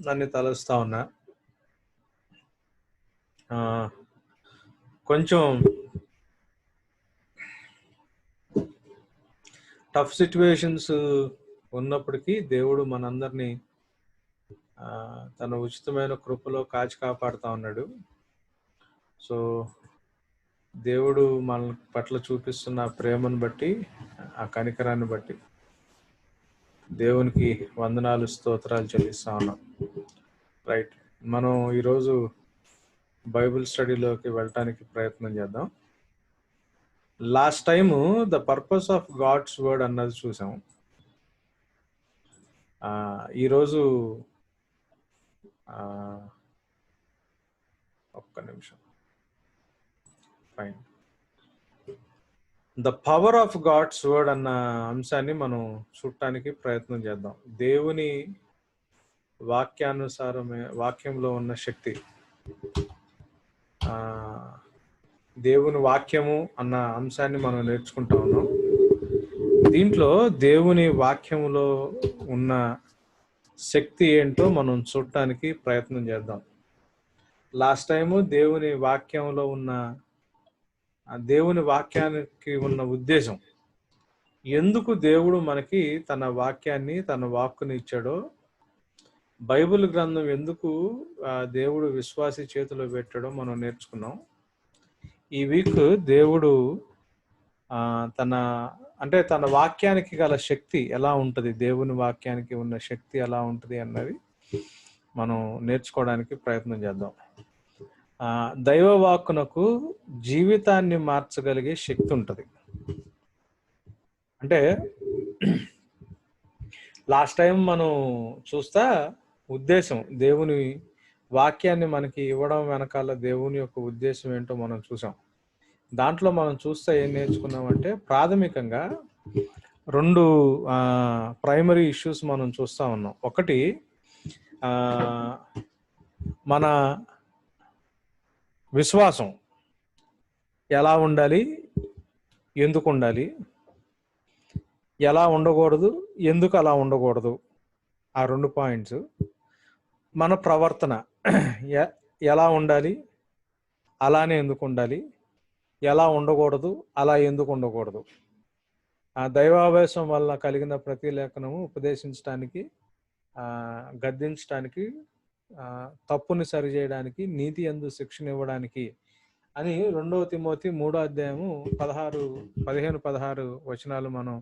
నన్ను తలుస్తా ఉన్నా. కొంచెం టఫ్ సిచ్యువేషన్స్ ఉన్నప్పటికీ దేవుడు మనందరినీ తన ఉచితమైన కృపలో కాచి కాపాడుతా ఉన్నాడు. సో దేవుడు మన పట్ల చూపిస్తున్న ప్రేమను బట్టి, ఆ కనికరాన్ని బట్టి దేవునికి వందనాలు, స్తోత్రాలు చెల్లిస్తా ఉన్నాం. రైట్, మనం ఈరోజు బైబిల్ స్టడీలోకి వెళ్ళటానికి ప్రయత్నం చేద్దాం. Last time the purpose of God's word అన్నది చూసాం. ఈరోజు ఒక్క నిమిషం. Fine. The power of God's word అన్న అంశాన్ని మనం చూడటానికి ప్రయత్నం చేద్దాం. దేవుని వాక్యానుసారమే, వాక్యంలో ఉన్న శక్తి, దేవుని వాక్యము అన్న అంశాన్ని మనం నేర్చుకుంటా ఉన్నాం. దీంట్లో దేవుని వాక్యములో ఉన్న శక్తి ఏంటో మనం చూడటానికి ప్రయత్నం చేద్దాం. లాస్ట్ టైము దేవుని వాక్యంలో ఉన్న, దేవుని వాక్యానికి ఉన్న ఉద్దేశం, ఎందుకు దేవుడు మనకి తన వాక్యాన్ని, తన వాక్కుని ఇచ్చాడో, బైబిల్ గ్రంథం ఎందుకు దేవుడు విశ్వాసి చేతిలో పెట్టాడో మనం నేర్చుకున్నాం. ఈ వీక్ దేవుడు తన వాక్యానికి గల శక్తి ఎలా ఉంటుంది, దేవుని వాక్యానికి ఉన్న శక్తి ఎలా ఉంటుంది అన్నది మనం నేర్చుకోవడానికి ప్రయత్నం చేద్దాం. దైవ వాక్కునకు జీవితాన్ని మార్చగలిగే శక్తి ఉంటుంది. అంటే లాస్ట్ టైం మనం చూస్తా ఉద్దేశం, దేవుని వాక్యాన్ని మనకి ఇవ్వడం వెనకాల దేవుని యొక్క ఉద్దేశం ఏంటో మనం చూసాం. దాంట్లో మనం చూస్తే ఏం నేర్చుకున్నామంటే, ప్రాథమికంగా 2 ప్రైమరీ ఇష్యూస్ మనం చూస్తా ఉన్నాం. ఒకటి, మన విశ్వాసం ఎలా ఉండాలి, ఎందుకు ఉండాలి, ఎలా ఉండకూడదు, ఎందుకు అలా ఉండకూడదు, ఆ 2 పాయింట్స్. మన ప్రవర్తన ఎలా ఉండాలి, అలానే ఎందుకు ఉండాలి, ఎలా ఉండకూడదు, అలా ఎందుకు ఉండకూడదు. ఆ దైవావేశం వల్ల కలిగిన ప్రతిలేఖనము ఉపదేశించడానికి, గద్దించడానికి, తప్పుని సరిచేయడానికి, నీతి యందు శిక్షణ ఇవ్వడానికి అని 2 తిమోతి 3వ అధ్యాయము 15-16 వచనాలు మనం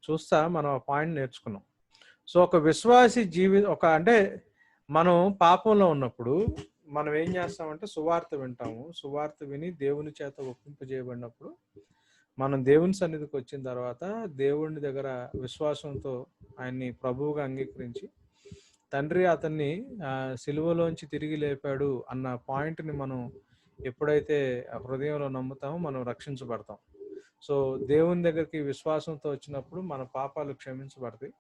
చూస్తా మనం ఆ పాయింట్ నేర్చుకున్నాం. సో ఒక విశ్వాసి అంటే మనం పాపంలో ఉన్నప్పుడు మనం ఏం చేస్తామంటే సువార్త వింటాము. సువార్త విని దేవుని చేత ఒప్పింపజేయబడినప్పుడు మనం దేవుని సన్నిధికి వచ్చిన తర్వాత దేవుని దగ్గర విశ్వాసంతో ఆయన్ని ప్రభువుగా అంగీకరించి, తండ్రి అతన్ని సిలువలోంచి తిరిగి లేపాడు అన్న పాయింట్ని మనం ఎప్పుడైతే హృదయంలో నమ్ముతామో మనం రక్షించబడతాం. సో దేవుని దగ్గరికి విశ్వాసంతో వచ్చినప్పుడు మన పాపాలు క్షమించబడతాయి.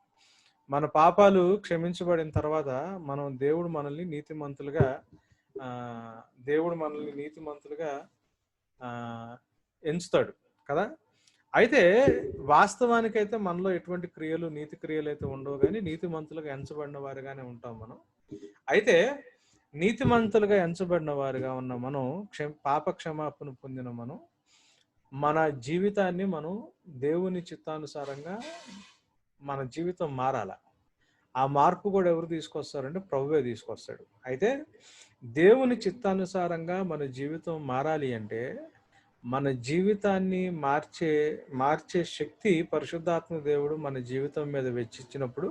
మన పాపాలు క్షమించబడిన తర్వాత దేవుడు మనల్ని నీతిమంతులుగా ఎంచుతాడు కదా. అయితే వాస్తవానికైతే మనలో ఎటువంటి క్రియలు, నీతి క్రియలు అయితే ఉండవు, కానీ నీతిమంతులుగా ఎంచబడిన వారిగానే ఉంటాం మనం. అయితే నీతిమంతులుగా ఎంచబడిన వారిగా ఉన్న మనం, పాప క్షమాపణ పొందిన మనం, మన జీవితాన్ని మనం దేవుని చిత్తానుసారంగా మన జీవితం మారాల. ఆ మార్పు కూడా ఎవరు తీసుకొస్తారంటే ప్రభువే తీసుకొస్తాడు. అయితే దేవుని చిత్తానుసారంగా మన జీవితం మారాలి అంటే మన జీవితాన్ని మార్చే శక్తి పరిశుద్ధాత్మ దేవుడు మన జీవితం మీద వెచ్చించినప్పుడు,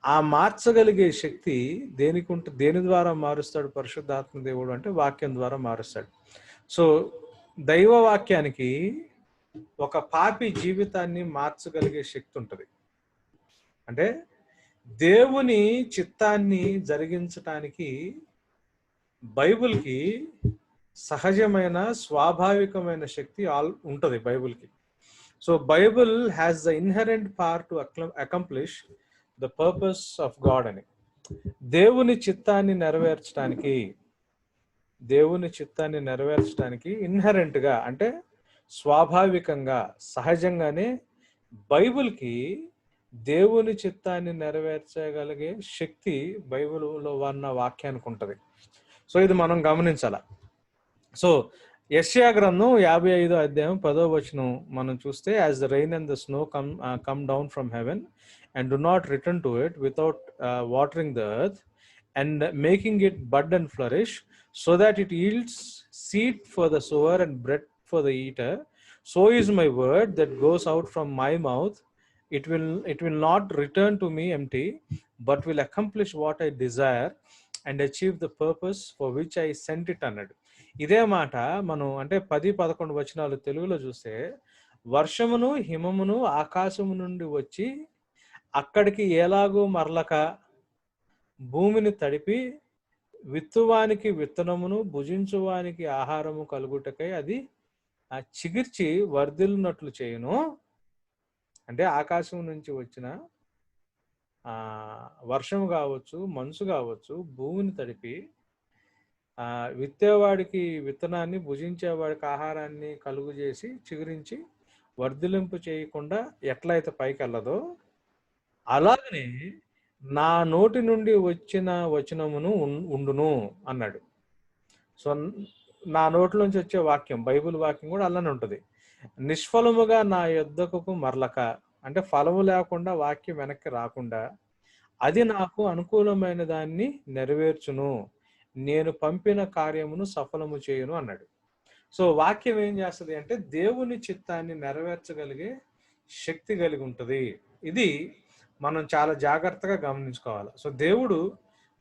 ఆ మార్చగలిగే శక్తి దేని ద్వారా మారుస్తాడు పరిశుద్ధాత్మ దేవుడు అంటే వాక్యం ద్వారా మారుస్తాడు. సో దైవ వాక్యానికి ఒక పాపి జీవితాన్ని మార్చగలిగే శక్తి ఉంటుంది. అంటే దేవుని చిత్తాన్ని జరిగించటానికి బైబిల్కి సహజమైన, స్వాభావికమైన శక్తి ఉంటుంది బైబిల్కి. So Bible has the inherent power to accomplish the purpose of God అని. దేవుని చిత్తాన్ని నెరవేర్చడానికి ఇన్హెరెంట్గా అంటే స్వాభావికంగా, సహజంగానే బైబిల్కి దేవుని చిత్తాన్ని నెరవేర్చగలిగే శక్తి బైబిల్లో ఉన్న వాక్యానికి ఉంటుంది. సో ఇది మనం గమనించాల. సో యెషయా గ్రంథం 55 అధ్యాయం 10వ వచనం మనం చూస్తే, as the rain and the snow come down from heaven and do not return to it without watering the earth and making it bud and flourish so that it yields seed for the sower and bread for the eater, so is my word that goes out from my mouth. It will not return to me empty, but will accomplish what I desire and achieve the purpose for which I sent it అన్నాడు. ఇదే మాట మనం అంటే 10-11 వచనాలు తెలుగులో చూస్తే, వర్షమును హిమమును ఆకాశము నుండి వచ్చి అక్కడికి ఎలాగూ మరలక భూమిని తడిపి విత్తువానికి విత్తనమును భుజించువానికి ఆహారము కలుగుటకై అది చిగిర్చి వర్ధిల్లునట్లు చేయును. అంటే ఆకాశం నుంచి వచ్చిన వర్షం కావచ్చు, మంచు కావచ్చు, భూమిని తడిపి విత్తేవాడికి విత్తనాన్ని, భుజించేవాడికి ఆహారాన్ని కలుగు చేసి చిగురించి వర్ధిలింపు చేయకుండా ఎట్లయితే పైకి వెళ్ళదో, అలాగనే నా నోటి నుండి వచ్చిన వచనమును ఉండును అన్నాడు. సో నా నోట్లోంచి వచ్చే వాక్యం, బైబిల్ వాక్యం కూడా అలానే ఉంటుంది. నిష్ఫలముగా నా యొద్దకు మరలక, అంటే ఫలము లేకుండా వాక్యం వెనక్కి రాకుండా, అది నాకు అనుకూలమైన దాన్ని నెరవేర్చును, నేను పంపిన కార్యమును సఫలము చేయును అన్నాడు. సో వాక్యం ఏం చేస్తుంది అంటే దేవుని చిత్తాన్ని నెరవేర్చగలిగే శక్తి కలిగి ఉంటుంది. ఇది మనం చాలా జాగ్రత్తగా గమనించుకోవాలి. సో దేవుడు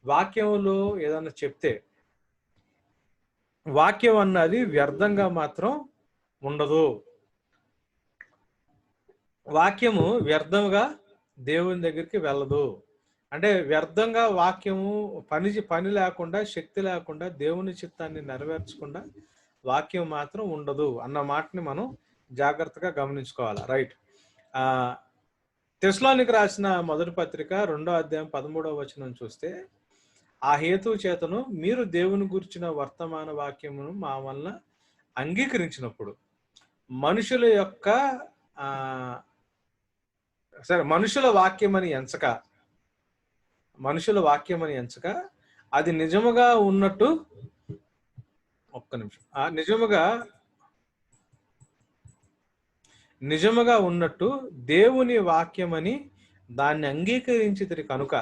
వాక్యంలో ఏదన్నా చెప్తే, వాక్యం అన్నది వ్యర్థంగా మాత్రం ఉండదు. వాక్యము వ్యర్థంగా దేవుని దగ్గరికి వెళ్ళదు. అంటే వ్యర్థంగా వాక్యము పని లేకుండా, శక్తి లేకుండా, దేవుని చిత్తాన్ని నెరవేర్చకుండా వాక్యం మాత్రం ఉండదు అన్న మాటని మనం జాగ్రత్తగా గమనించుకోవాలి. రైట్. తెస్సలోనికీయులకు రాసిన మొదటి పత్రిక 2వ అధ్యాయం 13వ వచనం చూస్తే, ఆ హేతు చేతను మీరు దేవుని గురించిన వర్తమాన వాక్యమును మా వలన అంగీకరించినప్పుడు మనుషుల వాక్యమని ఎంచక అది నిజముగా ఉన్నట్టు, నిజముగా ఉన్నట్టు దేవుని వాక్యమని దాన్ని అంగీకరించితిరి కనుక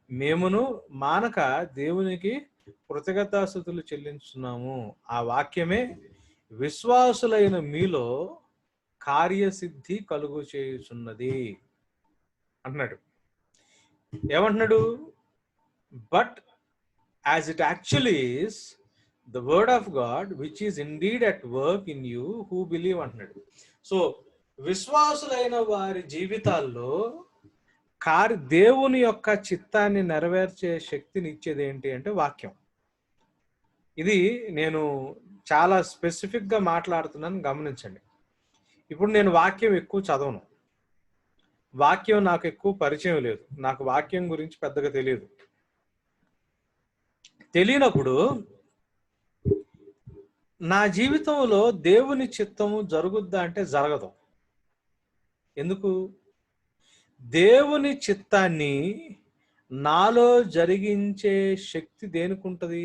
మేమును మానక దేవునికి కృతజ్ఞతాస్తుతులు చెల్లించున్నాము. ఆ వాక్యమే విశ్వాసులైన మీలో కార్యసిద్ధి కలుగు చేయుచున్నది అన్నాడు. ఏమంటున్నాడు? But as it actually is the word of God which is indeed at work in you who believe అంటున్నాడు. సో విశ్వాసులైన వారి జీవితాల్లో దేవుని యొక్క చిత్తాన్ని నెరవేర్చే శక్తిని ఇచ్చేది ఏంటి అంటే వాక్యం. ఇది నేను చాలా స్పెసిఫిక్ గా మాట్లాడుతున్నాను, గమనించండి. ఇప్పుడు నేను వాక్యం ఎక్కువ చదవను, వాక్యం నాకు ఎక్కువ పరిచయం లేదు, నాకు వాక్యం గురించి పెద్దగా తెలియనప్పుడు నా జీవితంలో దేవుని చిత్తము జరుగుద్దా అంటే జరగదు. ఎందుకు? దేవుని చిత్తాన్ని నాలో జరిగించే శక్తి దేనికి ఉంటుంది?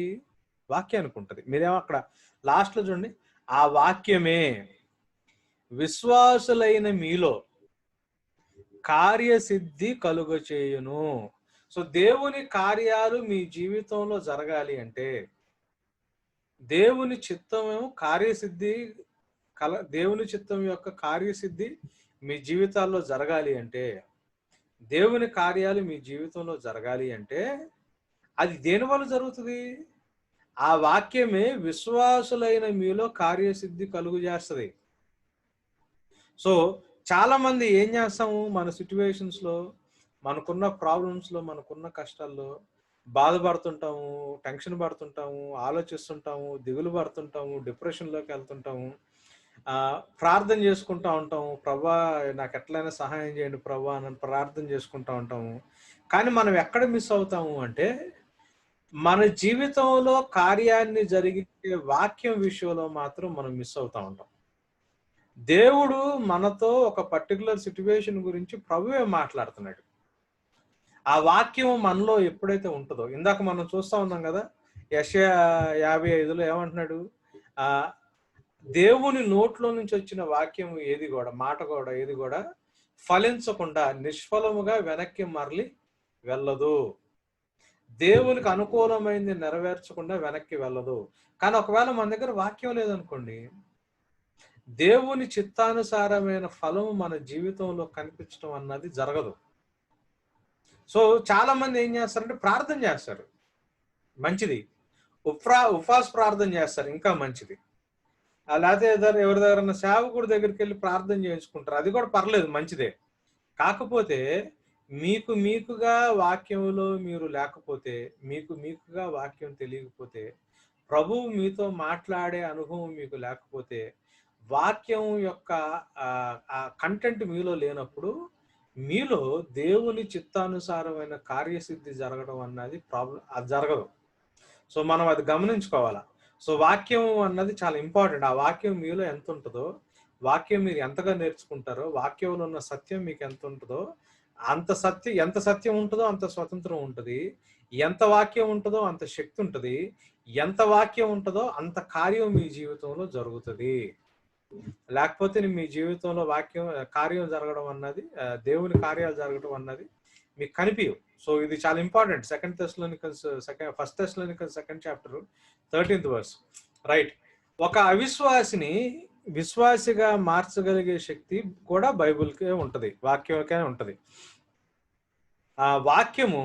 వాక్యానికి ఉంటుంది. మీరేమో అక్కడ లాస్ట్ లో చూడండి, ఆ వాక్యమే విశ్వాసులైన మీలో కార్యసిద్ధి కలుగచేయును. సో దేవుని కార్యాలు మీ జీవితంలో జరగాలి అంటే, దేవుని చిత్తం కార్యసిద్ధి దేవుని చిత్తం యొక్క కార్యసిద్ధి మీ జీవితాల్లో జరగాలి అంటే, దేవుని కార్యాలు మీ జీవితంలో జరగాలి అంటే అది దేని వల్ల జరుగుతుంది? ఆ వాక్యమే విశ్వాసులైన మీలో కార్యసిద్ధి కలుగు చేస్తుంది. సో చాలా మంది ఏం చేస్తాము, మన సిచ్యువేషన్స్ లో, మనకున్న ప్రాబ్లమ్స్ లో, మనకున్న కష్టాల్లో బాధపడుతుంటాము, టెన్షన్ పడుతుంటాము, ఆలోచిస్తుంటాము, దిగులు పడుతుంటాము, డిప్రెషన్లోకి వెళ్తుంటాము, ప్రార్థన చేసుకుంటా ఉంటాము, ప్రభా నాకు ఎట్లయినా సహాయం చేయండి ప్రభా అని ప్రార్థన చేసుకుంటా ఉంటాము. కానీ మనం ఎక్కడ మిస్ అవుతాము అంటే, మన జీవితంలో కార్యాన్ని జరిగించే వాక్యం విషయంలో మాత్రం మనం మిస్ అవుతా ఉంటాం. దేవుడు మనతో ఒక పర్టికులర్ సిచ్యువేషన్ గురించి ప్రభువే మాట్లాడుతున్నాడు. ఆ వాక్యం మనలో ఎప్పుడైతే ఉంటుందో, ఇందాక మనం చూస్తా ఉన్నాం కదా, యెషయా 55లో ఏమంటున్నాడు, ఆ దేవుని నోట్లో నుంచి వచ్చిన వాక్యం ఏది కూడా, మాట కూడా ఏది కూడా ఫలించకుండా నిష్ఫలముగా వెనక్కి మరలి వెళ్ళదు. దేవునికి అనుకూలమైంది నెరవేర్చకుండా వెనక్కి వెళ్ళదు. కానీ ఒకవేళ మన దగ్గర వాక్యం లేదనుకోండి, దేవుని చిత్తానుసారమైన ఫలము మన జీవితంలో కనిపించడం అన్నది జరగదు. సో చాలా మంది ఏం చేస్తారంటే ప్రార్థన చేస్తారు, మంచిది. ఉపవాస ప్రార్థన చేస్తారు, ఇంకా మంచిది. లేకపోతే ఎవరి దగ్గర సేవకుడి దగ్గరికి వెళ్ళి ప్రార్థన చేయించుకుంటారు, అది కూడా పర్లేదు, మంచిదే. కాకపోతే మీకుగా వాక్యంలో మీరు లేకపోతే, మీకుగా వాక్యం తెలియకపోతే, ప్రభువు మీతో మాట్లాడే అనుభవం మీకు లేకపోతే, వాక్యం యొక్క కంటెంట్ మీలో లేనప్పుడు మీలో దేవుని చిత్తానుసారమైన కార్యసిద్ధి జరగడం అన్నది అది జరగదు. సో మనం అది గమనించుకోవాలా. సో వాక్యం అన్నది చాలా ఇంపార్టెంట్. ఆ వాక్యం మీలో ఎంత ఉంటుందో, వాక్యం మీరు ఎంతగా నేర్చుకుంటారో, వాక్యంలో ఉన్న సత్యం మీకు ఎంత ఉంటుందో, ఎంత సత్యం ఉంటుందో అంత స్వతంత్రం ఉంటుంది. ఎంత వాక్యం ఉంటుందో అంత శక్తి ఉంటుంది. ఎంత వాక్యం ఉంటుందో అంత కార్యం మీ జీవితంలో జరుగుతుంది. లేకపోతే మీ జీవితంలో కార్యం జరగడం అన్నది, దేవుని కార్యాలు జరగడం అన్నది మీకు కనిపించవు. సో ఇది చాలా important. First Thessalonians 2nd chapter 13th verse, right. ఒక అవిశ్వాసిని విశ్వాసిగా మార్చగలిగే శక్తి కూడా బైబిల్కే ఉంటది, వాక్యంకే ఉంటది. ఆ వాక్యము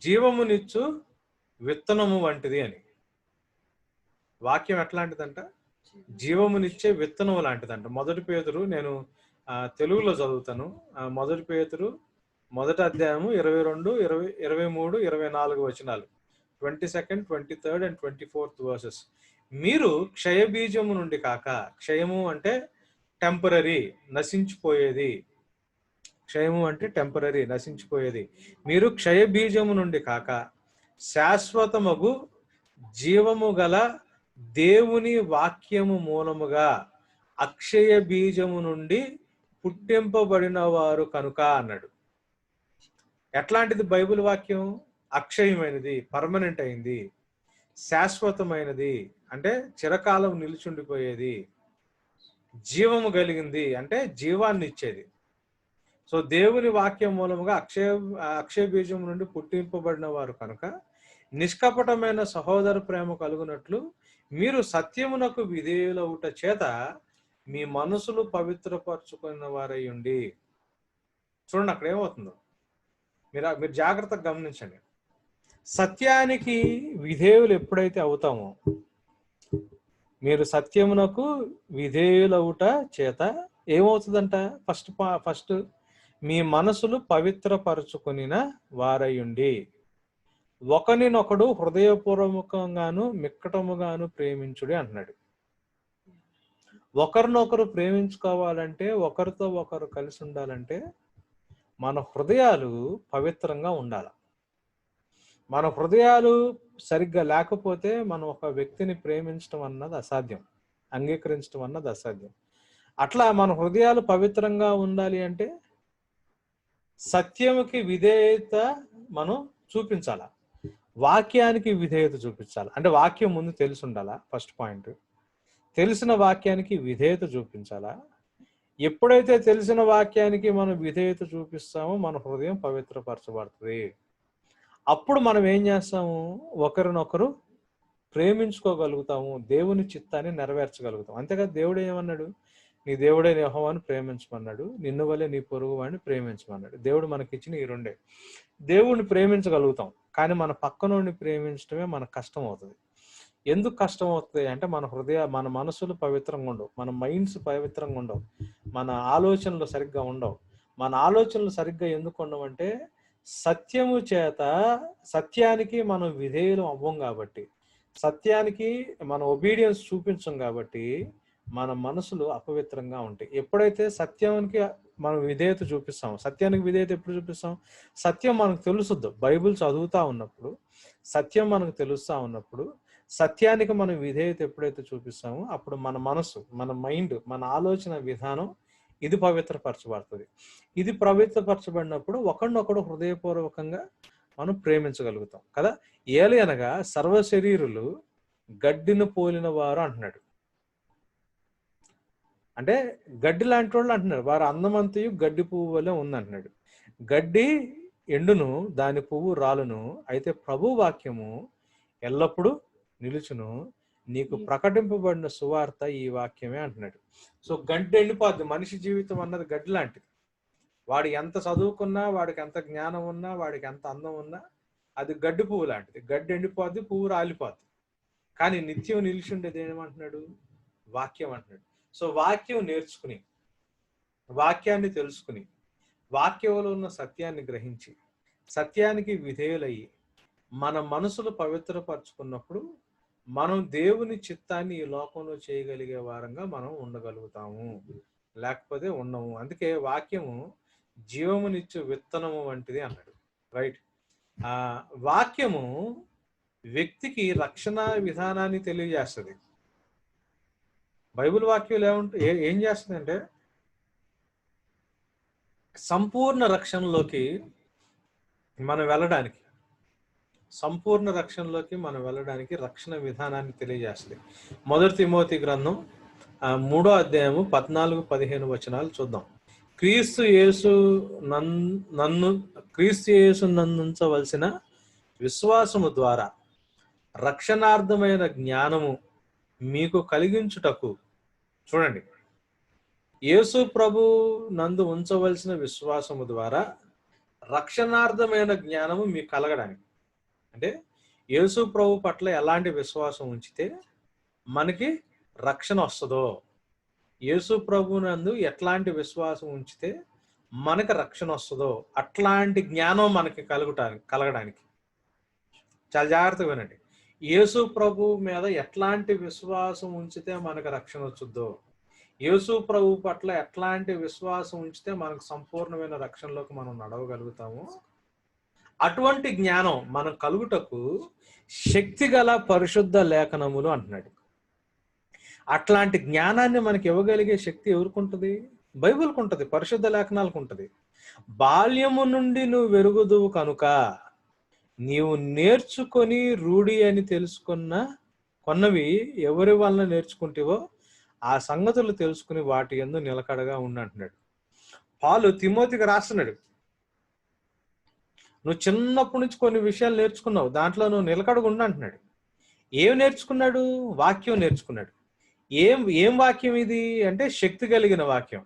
జీవమునిచ్చు విత్తనము వంటిది అని. వాక్యం ఎట్లాంటిదంట? జీవమునిచ్చే విత్తనం లాంటిదంట. 1 పేతురు, నేను తెలుగులో చదువుతాను. 1 పేతురు 1వ అధ్యాయము 22, 23, 24 వచనాలు, 22nd, 23rd and 24th verses. మీరు క్షయబీజము నుండి కాక, క్షయము అంటే టెంపరరీ, నశించిపోయేది. క్షయము అంటే టెంపరరీ, నశించిపోయేది. మీరు క్షయబీజము నుండి కాక శాశ్వతమగు జీవము గల దేవుని వాక్యము మూలముగా అక్షయ బీజము నుండి పుట్టింపబడిన వారు కనుక అన్నాడు. ఎట్లాంటిది బైబిల్ వాక్యం? అక్షయమైనది, పర్మనెంట్ అయింది, శాశ్వతమైనది అంటే చిరకాలం నిలిచుండిపోయేది, జీవము కలిగింది అంటే జీవాన్ని ఇచ్చేది. సో దేవుని వాక్యం మూలముగా అక్షయ బీజం నుండి పుట్టింపబడిన వారు కనుక నిష్కపటమైన సహోదర ప్రేమ కలుగునట్లు మీరు సత్యమునకు విధేయులవుట చేత మీ మనసులు పవిత్రపరచుకున్న వారై ఉండి. చూడండి అక్కడ ఏమవుతుందో, మీరు జాగ్రత్తగా గమనించండి. సత్యానికి విధేయులు ఎప్పుడైతే అవుతామో, మీరు సత్యమునకు విధేయులవుట చేత ఏమవుతుందంట? ఫస్ట్ మీ మనసులు పవిత్రపరచుకునిన వారయుండి ఒకరినొకడు హృదయపూర్వకంగాను మిక్కటముగాను ప్రేమించుడి అంటున్నాడు. ఒకరినొకరు ప్రేమించుకోవాలంటే, ఒకరితో ఒకరు కలిసి ఉండాలంటే మన హృదయాలు పవిత్రంగా ఉండాలి. మన హృదయాలు సరిగ్గా లేకపోతే మనం ఒక వ్యక్తిని ప్రేమించడం అన్నది అసాధ్యం, అంగీకరించడం అన్నది అసాధ్యం. అట్లా మన హృదయాలు పవిత్రంగా ఉండాలి అంటే సత్యముకి విధేయత మనం చూపించాలా, వాక్యానికి విధేయత చూపించాలి. అంటే వాక్యం ముందు తెలిసి ఉండాలా, ఫస్ట్ పాయింట్. తెలిసిన వాక్యానికి విధేయత చూపించాలా. ఎప్పుడైతే తెలిసిన వాక్యానికి మనం విధేయత చూపిస్తామో మన హృదయం పవిత్రపరచబడుతుంది. అప్పుడు మనం ఏం చేస్తాము? ఒకరినొకరు ప్రేమించుకోగలుగుతాము, దేవుని చిత్తాన్ని నెరవేర్చగలుగుతాం. అంతేకాదు దేవుడు ఏమన్నాడు? నీ దేవుడే యెహోవాను ప్రేమించమన్నాడు, నిన్ను వలె నీ పొరుగు వాడిని ప్రేమించమన్నాడు. దేవుడు మనకిచ్చిన ఈ రెండే. దేవుడిని ప్రేమించగలుగుతాం, కానీ మన పక్కనోడిని ప్రేమించడమే మనకు కష్టం అవుతుంది. ఎందుకు కష్టం అవుతుంది అంటే మన మనసులు పవిత్రంగా ఉండవు, మన మైండ్స్ పవిత్రంగా ఉండవు, మన ఆలోచనలు సరిగ్గా ఉండవు. మన ఆలోచనలు సరిగ్గా ఎందుకు ఉండవంటే సత్యము చేత, సత్యానికి మనం విధేయులం అవ్వం కాబట్టి, సత్యానికి మనం ఒబీడియన్స్ చూపించం కాబట్టి మన మనసులు అపవిత్రంగా ఉంటాయి. ఎప్పుడైతే సత్యానికి మనం విధేయత చూపిస్తాం, సత్యానికి విధేయత ఎప్పుడు చూపిస్తాం? సత్యం మనకు తెలుసుద్దు, బైబిల్ చదువుతా ఉన్నప్పుడు, సత్యం మనకు తెలుస్తా ఉన్నప్పుడు, సత్యానికి మనం విధేయత ఎప్పుడైతే చూపిస్తామో అప్పుడు మన మనసు, మన మైండ్, మన ఆలోచన విధానం ఇది పవిత్రపరచబడుతుంది. ఇది పవిత్రపరచబడినప్పుడు ఒకరినొకడు హృదయపూర్వకంగా మనం ప్రేమించగలుగుతాం కదా. ఏలయనగా సర్వ శరీరులు గడ్డిని పోలిన వారు అంటున్నాడు. అంటే గడ్డి లాంటి వాళ్ళు అంటున్నాడు. వారు అందమంతయు గడ్డి పువ్వు వలె ఉందంటున్నాడు. గడ్డి ఎండును, దాని పువ్వు రాలును, అయితే ప్రభు వాక్యము ఎల్లప్పుడూ నిలుచును. నీకు ప్రకటింపబడిన సువార్త ఈ వాక్యమే అంటున్నాడు. సో గడ్డి ఎండిపోద్ది. మనిషి జీవితం అన్నది గడ్డి లాంటిది. వాడు ఎంత చదువుకున్నా, వాడికి ఎంత జ్ఞానం ఉన్నా, వాడికి ఎంత అందం ఉన్నా, అది గడ్డి పువ్వు లాంటిది. గడ్డి ఎండిపోద్ది, పువ్వు రాలిపోద్ది. కానీ నిత్యం నిలిచి ఉండేది ఏమంటున్నాడు? వాక్యం అంటున్నాడు. సో వాక్యం నేర్చుకుని, వాక్యాన్ని తెలుసుకుని, వాక్యంలో ఉన్న సత్యాన్ని గ్రహించి, సత్యానికి విధేయులయ్యి మన మనసులు పవిత్రపరచుకున్నప్పుడు మనం దేవుని చిత్తాన్ని ఈ లోకంలో చేయగలిగే వారంగా మనం ఉండగలుగుతాము, లేకపోతే ఉండము. అందుకే వాక్యము జీవమునిచ్చు విత్తనము వంటిది అన్నాడు. రైట్. వాక్యము వ్యక్తికి రక్షణ విధానాన్ని తెలియజేస్తుంది. బైబిల్ వాక్యం ఏం చేస్తుంది అంటే సంపూర్ణ రక్షణలోకి మనం వెళ్ళడానికి, రక్షణ విధానాన్ని తెలియజేస్తుంది. 1 తిమోతి గ్రంథం 3వ అధ్యాయము 14-15 వచనాలు చూద్దాం. క్రీస్తు యేసు నందుంచవలసిన విశ్వాసము ద్వారా రక్షణార్థమైన జ్ఞానము మీకు కలిగించుటకు, చూడండి, యేసు ప్రభు నందు ఉంచవలసిన విశ్వాసము ద్వారా రక్షణార్థమైన జ్ఞానము మీకు కలగడానికి. అంటే యేసు ప్రభు పట్ల ఎలాంటి విశ్వాసం ఉంచితే మనకి రక్షణ వస్తుందో, యేసు ప్రభు నందు ఎట్లాంటి విశ్వాసం ఉంచితే మనకి రక్షణ వస్తుందో అట్లాంటి జ్ఞానం మనకి కలగడానికి చాలా జాగ్రత్తగా వినండి. యేసు ప్రభు మీద ఎట్లాంటి విశ్వాసం ఉంచితే మనకు రక్షణ వచ్చుద్దో, యేసు ప్రభు పట్ల ఎట్లాంటి విశ్వాసం ఉంచితే మనకు సంపూర్ణమైన రక్షణలోకి మనం నడవగలుగుతాము, అటువంటి జ్ఞానం మనం కలుగుటకు శక్తిగల పరిశుద్ధ లేఖనములు అంటున్నాడు. అట్లాంటి జ్ఞానాన్ని మనకి ఇవ్వగలిగే శక్తి ఎవరికి? బైబిల్కి ఉంటుంది, పరిశుద్ధ లేఖనాలకు ఉంటుంది. బాల్యము నుండి నువ్వు వెరుగుదువు కనుక నీవు నేర్చుకొని రూఢి అని కొన్నవి ఎవరి వలన నేర్చుకుంటేవో ఆ సంగతులు తెలుసుకుని వాటి యందు నిలకడగా ఉండంటున్నాడు. పౌలు తిమోతికి రాస్తున్నాడు, నువ్వు చిన్నప్పటి నుంచి కొన్ని విషయాలు నేర్చుకున్నావు, దాంట్లో నువ్వు నిలకడగా ఉండంటున్నాడు. ఏం నేర్చుకున్నాడు? వాక్యం నేర్చుకున్నాడు. ఏం వాక్యం ఇది అంటే శక్తి కలిగిన వాక్యం.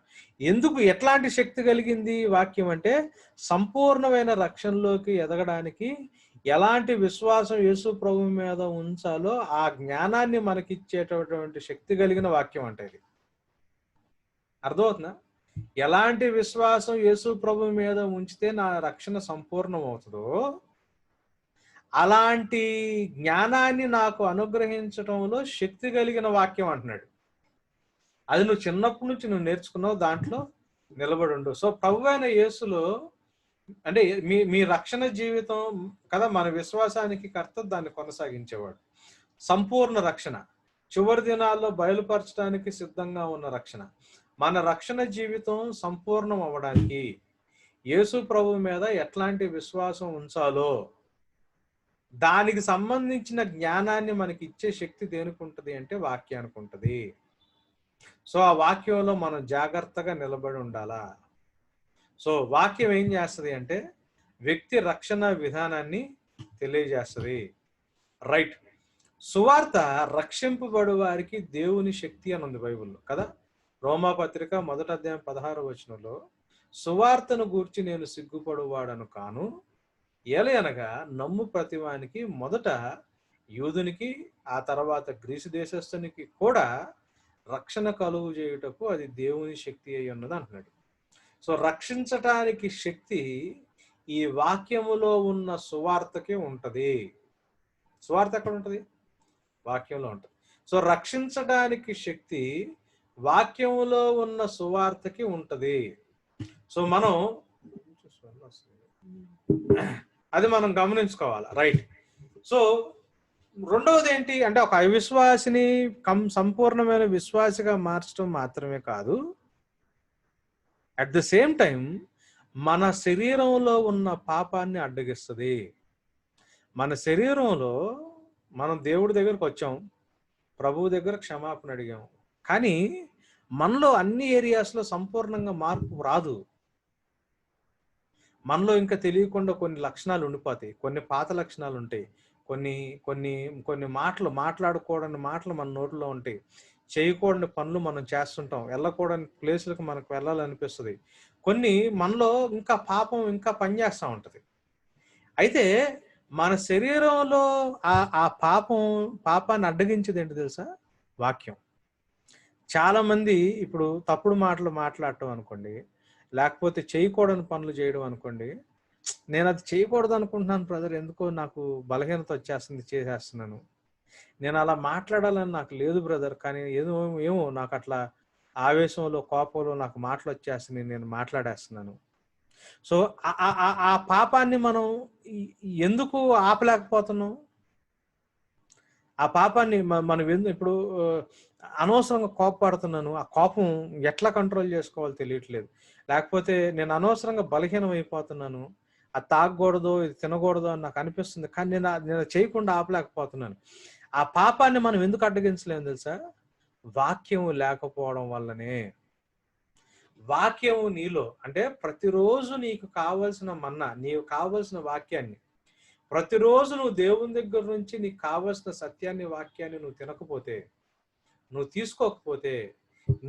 ఎందుకు, ఎట్లాంటి శక్తి కలిగింది వాక్యం అంటే సంపూర్ణమైన రక్షణలోకి ఎదగడానికి ఎలాంటి విశ్వాసం యేసు ప్రభు మీద ఉంచాలో ఆ జ్ఞానాన్ని మనకిచ్చేటటువంటి శక్తి కలిగిన వాక్యం అంటే ఇది. అర్థమవుతుందా? ఎలాంటి విశ్వాసం యేసు ప్రభు మీద ఉంచితే నా రక్షణ సంపూర్ణం అవుతుందో అలాంటి జ్ఞానాన్ని నాకు అనుగ్రహించడంలో శక్తి కలిగిన వాక్యం అంటున్నాడు. అది నువ్వు చిన్నప్పటి నుంచి నువ్వు నేర్చుకున్నావు, దాంట్లో నిలబడి ఉండు. సో ప్రభు అయిన యేసులో అంటే మీ రక్షణ జీవితం కదా, మన విశ్వాసానికి కర్త, దాన్ని కొనసాగించేవాడు. సంపూర్ణ రక్షణ, చివరి దినాల్లో బయలుపరచడానికి సిద్ధంగా ఉన్న రక్షణ. మన రక్షణ జీవితం సంపూర్ణం అవ్వడానికి యేసు ప్రభు మీద ఎట్లాంటి విశ్వాసం ఉంచాలో దానికి సంబంధించిన జ్ఞానాన్ని మనకి ఇచ్చే శక్తి దేనికి ఉంటుంది అంటే వాక్యానికి ఉంటుంది. సో ఆ వాక్యంలో మనం జాగ్రత్తగా నిలబడి ఉండాలా. సో వాక్యం ఏం చేస్తుంది అంటే వ్యక్తి రక్షణ విధానాన్ని తెలియజేస్తుంది. రైట్. సువార్త రక్షింపబడు వారికి దేవుని శక్తి అని ఉంది బైబిల్లో కదా. రోమాపత్రిక 1వ అధ్యాయం 16వ వచనంలో సువార్తను గూర్చి నేను సిగ్గుపడువాడను కాను, ఏలయనగా నమ్ము ప్రతివానికి మొదట యూదునికి ఆ తర్వాత గ్రీసు దేశస్థునికి కూడా రక్షణ కలుగు చేయుటకు అది దేవుని శక్తి అయి ఉన్నది అంటున్నాడు. సో రక్షించటానికి శక్తి ఈ వాక్యములో ఉన్న సువార్తకే ఉంటది. సువార్త ఎక్కడ ఉంటది? వాక్యంలో ఉంటది. సో రక్షించడానికి శక్తి వాక్యములో ఉన్న సువార్తకి ఉంటది. సో మనం అది మనం గమనించుకోవాలి. రైట్. సో రెండవది ఏంటి అంటే ఒక అవిశ్వాసిని సంపూర్ణమైన విశ్వాసిగా మార్చడం మాత్రమే కాదు, అట్ ద సేమ్ టైం మన శరీరంలో ఉన్న పాపాన్ని అడ్డగిస్తుంది. మన శరీరంలో మనం దేవుడి దగ్గరకు వచ్చాం, ప్రభువు దగ్గర క్షమాపణ అడిగాం, కానీ మనలో అన్ని ఏరియాస్లో సంపూర్ణంగా మార్పు రాదు. మనలో ఇంకా తెలియకుండా కొన్ని లక్షణాలు ఉండిపోతాయి, కొన్ని పాత లక్షణాలు ఉంటాయి, కొన్ని కొన్ని కొన్ని మాట్లాడకూడని మాటలు మన నోట్లో ఉంటాయి, చేయకూడని పనులు మనం చేస్తుంటాం, వెళ్ళకూడని ప్లేసులకు మనకు వెళ్ళాలనిపిస్తుంది, కొన్ని మనలో ఇంకా పాపం ఇంకా పనిచేస్తూ ఉంటుంది. అయితే మన శరీరంలో ఆ పాపాన్ని అడ్డగించేది ఏంటి తెలుసా? వాక్యం. చాలా మంది ఇప్పుడు తప్పుడు మాటలు మాట్లాడటం అనుకోండి, లేకపోతే చేయకూడని పనులు చేయడం అనుకోండి, నేను అది చేయకూడదు అనుకుంటున్నాను బ్రదర్, ఎందుకో నాకు బలహీనత వచ్చేస్తుంది, చేసేస్తున్నాను. నేను అలా మాట్లాడాలని నాకు లేదు బ్రదర్, కానీ ఏమో నాకు అట్లా ఆవేశంలో కోపంలో నాకు మాటలు వచ్చేస్తున్నాయి, నేను మాట్లాడేస్తున్నాను. సో ఆ పాపాన్ని మనం ఎందుకు ఆపలేకపోతున్నాం? ఆ పాపాన్ని మనం ఇప్పుడు అనవసరంగా కోపపడుతున్నాను, ఆ కోపం ఎట్లా కంట్రోల్ చేసుకోవాలో తెలియట్లేదు, లేకపోతే నేను అనవసరంగా బలహీనం అయిపోతున్నాను, అది తాగకూడదు, ఇది తినకూడదు అని నాకు అనిపిస్తుంది, కానీ నేను చేయకుండా ఆపలేకపోతున్నాను. ఆ పాపాన్ని మనం ఎందుకు అడ్డగించలేము తెలుసా? వాక్యం లేకపోవడం వల్లనే. వాక్యం నీలో అంటే ప్రతిరోజు నీకు కావలసిన మన్నా, నీకు కావలసిన వాక్యాన్ని ప్రతిరోజు నువ్వు దేవుని దగ్గర నుంచి నీకు కావలసిన సత్యాన్ని, వాక్యాన్ని నువ్వు తినకపోతే, నువ్వు తీసుకోకపోతే,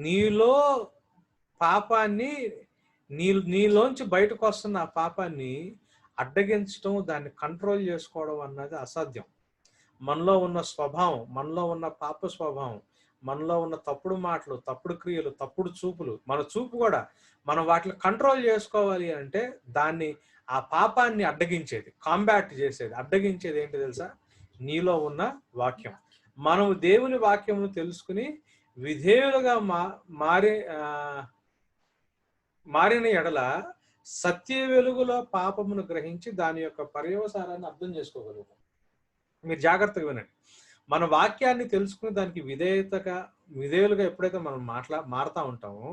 నీలో పాపాన్ని నీలోంచి బయటకు వస్తున్న ఆ పాపాన్ని అడ్డగించడం, దాన్ని కంట్రోల్ చేసుకోవడం అన్నది అసాధ్యం. మనలో ఉన్న స్వభావం, మనలో ఉన్న పాప స్వభావం, మనలో ఉన్న తప్పుడు మాటలు, తప్పుడు క్రియలు, తప్పుడు చూపులు, మన చూపు కూడా మనం వాటిని కంట్రోల్ చేసుకోవాలి అంటే దాన్ని, ఆ పాపాన్ని అడ్డగించేది, కాంబాట్ చేసేది, అడ్డగించేది ఏంటి తెలుసా? నీలో ఉన్న వాక్యం. మనం దేవుని వాక్యమును తెలుసుకుని విధేయులుగా మారిన ఎడల సత్య వెలుగులో పాపమును గ్రహించి దాని యొక్క పర్యవసానాన్ని అర్థం చేసుకోగలుగుతాం. మీరు జాగ్రత్తగా వినండి. మన వాక్యాన్ని తెలుసుకుని దానికి విధేయులుగా ఎప్పుడైతే మనం మారుతా ఉంటామో,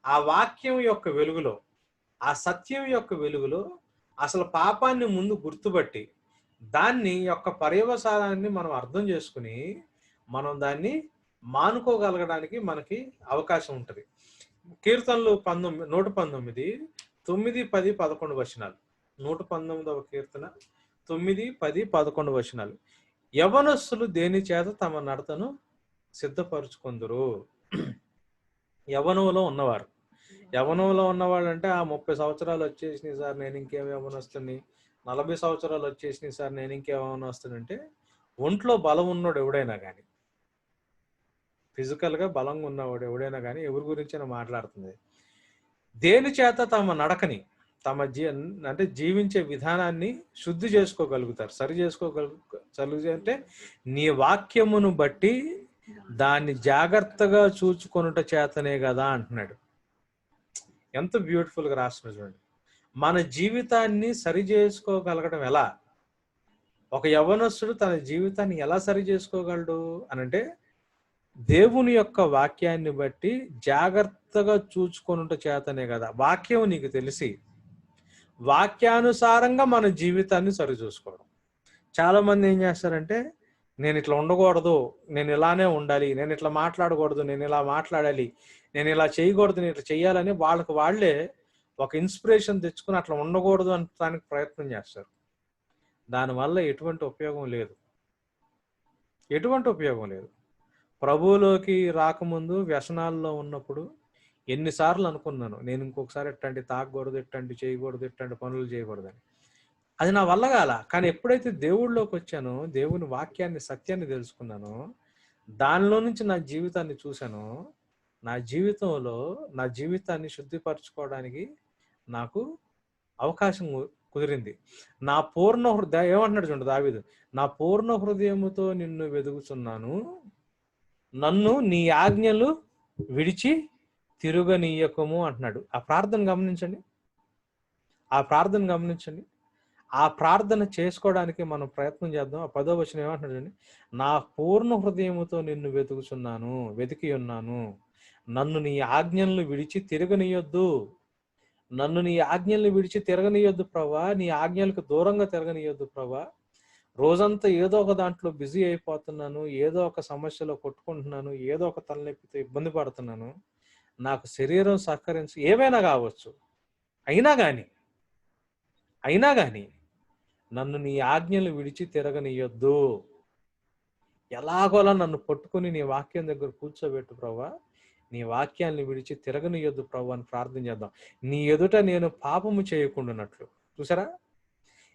ఆ వాక్యం యొక్క వెలుగులో, ఆ సత్యం యొక్క వెలుగులో అసలు పాపాన్ని ముందు గుర్తుపట్టి దాన్ని యొక్క పర్యవసానాన్ని మనం అర్థం చేసుకుని మనం దాన్ని మానుకోగలగడానికి మనకి అవకాశం ఉంటుంది. కీర్తనలు 119 9, 10, 11 వచనాలు. 119వ కీర్తన 9, 10, 11 వచనాలు. యవనస్తులు దేని చేత తమ నడతను సిద్ధపరుచుకుందరు? యవనంలో ఉన్నవారు. యవనంలో ఉన్నవాళ్ళు అంటే ఆ 30 సంవత్సరాలు వచ్చేసినాయి సార్, నేను ఇంకేం యవనొస్తుంది, 40 సంవత్సరాలు వచ్చేసినాయి సార్, నేను ఇంకేం యవనొస్తుందంటే, ఒంట్లో బలం ఉన్నోడు ఎవడైనా కానీ, ఫిజికల్గా బలంగా ఉన్నవాడు ఎవడైనా కానీ ఎవరి గురించి మాట్లాడుతుంది. దేని చేత తమ నడకని, తమ అంటే జీవించే విధానాన్ని శుద్ధి చేసుకోగలుగుతారు, సరి అంటే నీ వాక్యమును బట్టి దాన్ని జాగ్రత్తగా చూచుకొనుట చేతనే కదా అంటున్నాడు. ఎంత బ్యూటిఫుల్గా రాస్తున్నా చూడండి. మన జీవితాన్ని సరి చేసుకోగలగడం ఎలా? ఒక యవ్వనస్తుడు తన జీవితాన్ని ఎలా సరి చేసుకోగలడు అనంటే, దేవుని యొక్క వాక్యాన్ని బట్టి జాగ్రత్తగా చూచుకొనుట చేతనే కదా. వాక్యం నీకు తెలిసి వాక్యానుసారంగా మన జీవితాన్ని సరి చూసుకోవడం. చాలా మంది ఏం చేస్తారంటే, నేను ఇట్లా ఉండకూడదు, నేను ఇలానే ఉండాలి, నేను ఇట్లా మాట్లాడకూడదు, నేను ఇలా మాట్లాడాలి, నేను ఇలా చేయకూడదు, నేను ఇట్లా చేయాలని వాళ్ళే ఒక ఇన్స్పిరేషన్ తెచ్చుకుని అట్లా ఉండకూడదు అనడానికి ప్రయత్నం చేస్తారు. దానివల్ల ఎటువంటి ఉపయోగం లేదు, ఎటువంటి ఉపయోగం లేదు. ప్రభువులోకి రాకముందు వ్యసనాల్లో ఉన్నప్పుడు ఎన్నిసార్లు అనుకున్నాను, నేను ఇంకొకసారి ఎట్టండి తాగకూడదు, ఎట్టండి చేయకూడదు, ఎట్టండి పనులు చేయకూడదని. అది నా వల్ల కాల. కానీ ఎప్పుడైతే దేవుళ్ళలోకి వచ్చానో, దేవుని వాక్యాన్ని, సత్యాన్ని తెలుసుకున్నానో, దానిలో నుంచి నా జీవితాన్ని చూశానో, నా జీవితంలో నా జీవితాన్ని శుద్ధిపరచుకోవడానికి నాకు అవకాశం కుదిరింది. నా పూర్ణ హృదయం ఏమంటున్నాడు చూడండి దావీదు, నా పూర్ణ హృదయముతో నిన్ను వెదుగుచున్నాను, నన్ను నీ ఆజ్ఞలు విడిచి తిరుగనీయకము అంటున్నాడు. ఆ ప్రార్థన గమనించండి, ఆ ప్రార్థన గమనించండి. ఆ ప్రార్థన చేసుకోవడానికి మనం ప్రయత్నం చేద్దాం. ఆ 10వ వచనం ఏమంటున్నాడండి? నా పూర్ణ హృదయముతో నిన్ను వెతికి ఉన్నాను. నన్ను నీ ఆజ్ఞలను విడిచి తిరగనీయొద్దు. నన్ను నీ ఆజ్ఞలను విడిచి తిరగనీయొద్దు ప్రభా. నీ ఆజ్ఞలకు దూరంగా తిరగనీయొద్దు ప్రభా. రోజంతా ఏదో ఒక దాంట్లో బిజీ అయిపోతున్నాను. ఏదో ఒక సమస్యలో కొట్టుకుంటున్నాను. ఏదో ఒక తలనొప్పితో ఇబ్బంది పడుతున్నాను. నాకు శరీరం ఏమైనా కావచ్చు. అయినా గాని నన్ను నీ ఆజ్ఞలు విడిచి తిరగనీయొద్దు. ఎలాగోలా నన్ను పట్టుకుని నీ వాక్యం దగ్గర కూర్చోబెట్టు ప్రభా. నీ వాక్యాన్ని విడిచి తిరగనీయొద్దు ప్రభు అని ప్రార్థన చేద్దాం. నీ ఎదుట నేను పాపము చేయకుండానట్లు. చూసారా?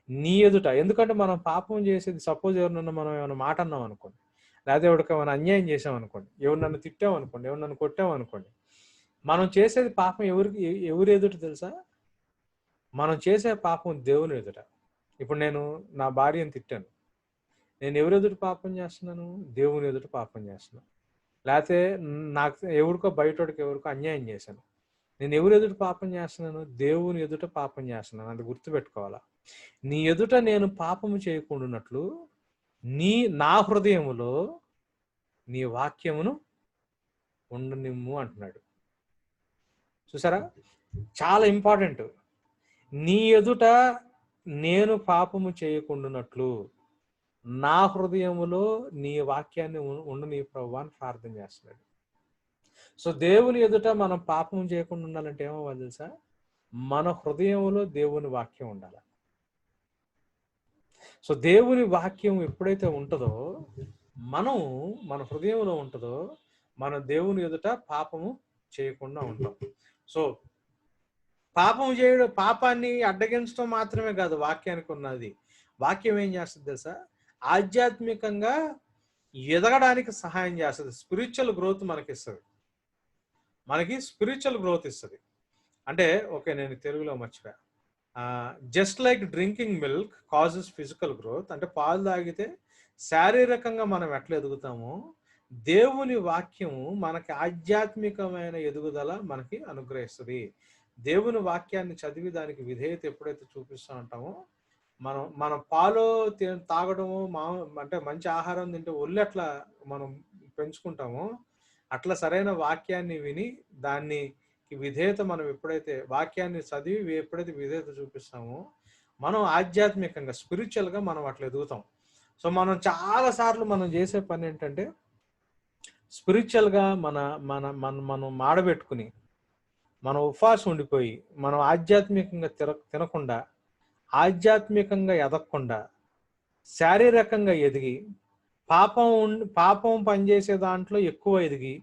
నీ ఎదుట. ఎందుకంటే మనం పాపం చేసేది సపోజ్ ఎవరినన్నా మనం ఏమైనా మాట అన్నాం అనుకోండి, లేకపోతే ఎవరికి ఏమైనా అన్యాయం చేసాం అనుకోండి, ఎవరు నన్ను తిట్టాం అనుకోండి, ఎవరు నన్ను కొట్టాం అనుకోండి, మనం చేసేది పాపం ఎవరి ఎదుట తెలుసా? మనం చేసే పాపం దేవుని ఎదుట. ఇప్పుడు నేను నా భార్యను తిట్టాను. నేను ఎవరి ఎదుట పాపం చేస్తున్నాను? దేవుని ఎదుట పాపం చేస్తున్నాను. లేకపోతే నాకు ఎవరికో అన్యాయం చేశాను. నేను ఎవరి ఎదుట పాపం చేస్తున్నాను? దేవుని ఎదుట పాపం చేస్తున్నాను. అది గుర్తుపెట్టుకోవాలా. నీ ఎదుట నేను పాపము చేయకుండానట్లు నా హృదయములో నీ వాక్యమును ఉండనిమ్ము అంటున్నాడు. చూసారా? చాలా ఇంపార్టెంట్. నీ ఎదుట నేను పాపము చేయకుండానట్లు నా హృదయములో నీ వాక్యాన్ని ఉండని ప్రభువా అని ప్రార్థన చేస్తున్నాడు. సో దేవుని ఎదుట మనం పాపం చేయకుండా ఉండాలంటే ఏమవ్వాలి తెలుసా? మన హృదయంలో దేవుని వాక్యం ఉండాలి. సో దేవుని వాక్యం ఎప్పుడైతే ఉంటుందో, మన హృదయంలో ఉంటుందో, మన దేవుని ఎదుట పాపము చేయకుండా ఉంటాం. సో పాపాన్ని అడ్డగించడం మాత్రమే కాదు వాక్యానికి ఉన్నది. వాక్యం ఏం చేస్తుంది తెలుసా? ఆధ్యాత్మికంగా ఎదగడానికి సహాయం చేస్తుంది. స్పిరిచువల్ గ్రోత్ మనకి స్పిరిచువల్ గ్రోత్ ఇస్తుంది. అంటే ఓకే, నేను తెలుగులో మర్చిపోయా. Just like drinking milk causes physical growth. అంటే పాలు తాగితే శారీరకంగా మనం ఎట్లా ఎదుగుతామో, దేవుని వాక్యము మనకి ఆధ్యాత్మికమైన ఎదుగుదల మనకి అనుగ్రహిస్తుంది. దేవుని వాక్యాన్ని చదివి దానికి విధేయత ఎప్పుడైతే చూపిస్తూ ఉంటామో, మనం పాలు తాగడము, అంటే మంచి ఆహారం తింటే ఒళ్ళు ఎట్లా మనం పెంచుకుంటామో, అట్లా సరైన వాక్యాన్ని విని దాన్ని విధేయత మనం ఎప్పుడైతే వాక్యాన్ని చదివి ఎప్పుడైతే విధేయత చూపిస్తామో, మనం ఆధ్యాత్మికంగా స్పిరిచువల్గా మనం అట్లా ఎదుగుతాం. సో మనం చాలా సార్లు మనం చేసే పని ఏంటంటే, స్పిరిచువల్గా మనం మాడబెట్టుకుని, మనం ఉపవాసం ఉండిపోయి, మనం ఆధ్యాత్మికంగా తినకుండా, ఆధ్యాత్మికంగా ఎదగకుండా, శారీరకంగా ఎదిగి, పాపం పనిచేసే దాంట్లో ఎక్కువ ఎదిగి,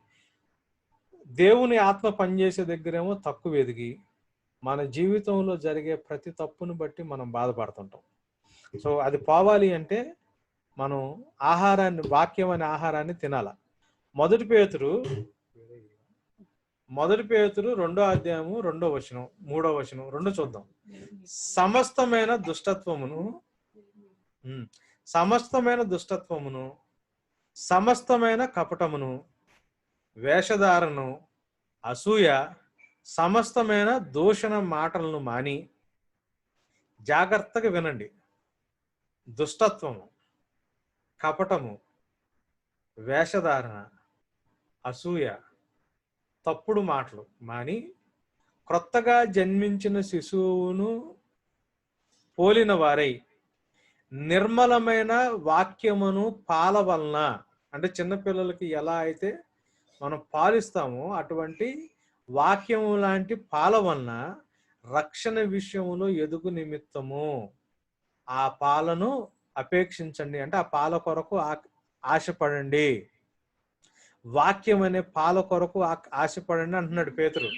దేవుని ఆత్మ పనిచేసే దగ్గరేమో తక్కువ ఎదిగి, మన జీవితంలో జరిగే ప్రతి తప్పును బట్టి మనం బాధపడుతుంటాం. సో అది పోవాలి అంటే మనం వాక్యం అనే ఆహారాన్ని తినాల. మొదటి పేతురు 2వ అధ్యాయము 2వ వచనం 3వ వచనం 2 చూద్దాం. సమస్తమైన దుష్టత్వమును, సమస్తమైన కపటమును, వేషధారను, అసూయ, సమస్తమైన దూషణ మాటలను మాని జాగ్రత్తగా వినండి. దుష్టత్వము, కపటము, వేషధారణ, అసూయ, తప్పుడు మాటలు మాని క్రొత్తగా జన్మించిన శిశువును పోలిన వారై నిర్మలమైన వాక్యమును పాల వలన, అంటే చిన్నపిల్లలకి ఎలా అయితే మనం పాలిస్తామో అటువంటి వాక్యము లాంటి పాల వలన రక్షణ విషయములో ఎదుగు నిమిత్తము ఆ పాలను అపేక్షించండి. అంటే ఆ పాల కొరకు ఆశపడండి. వాక్యం అనే పాల కొరకు ఆశపడండి అంటున్నాడు పేతురు.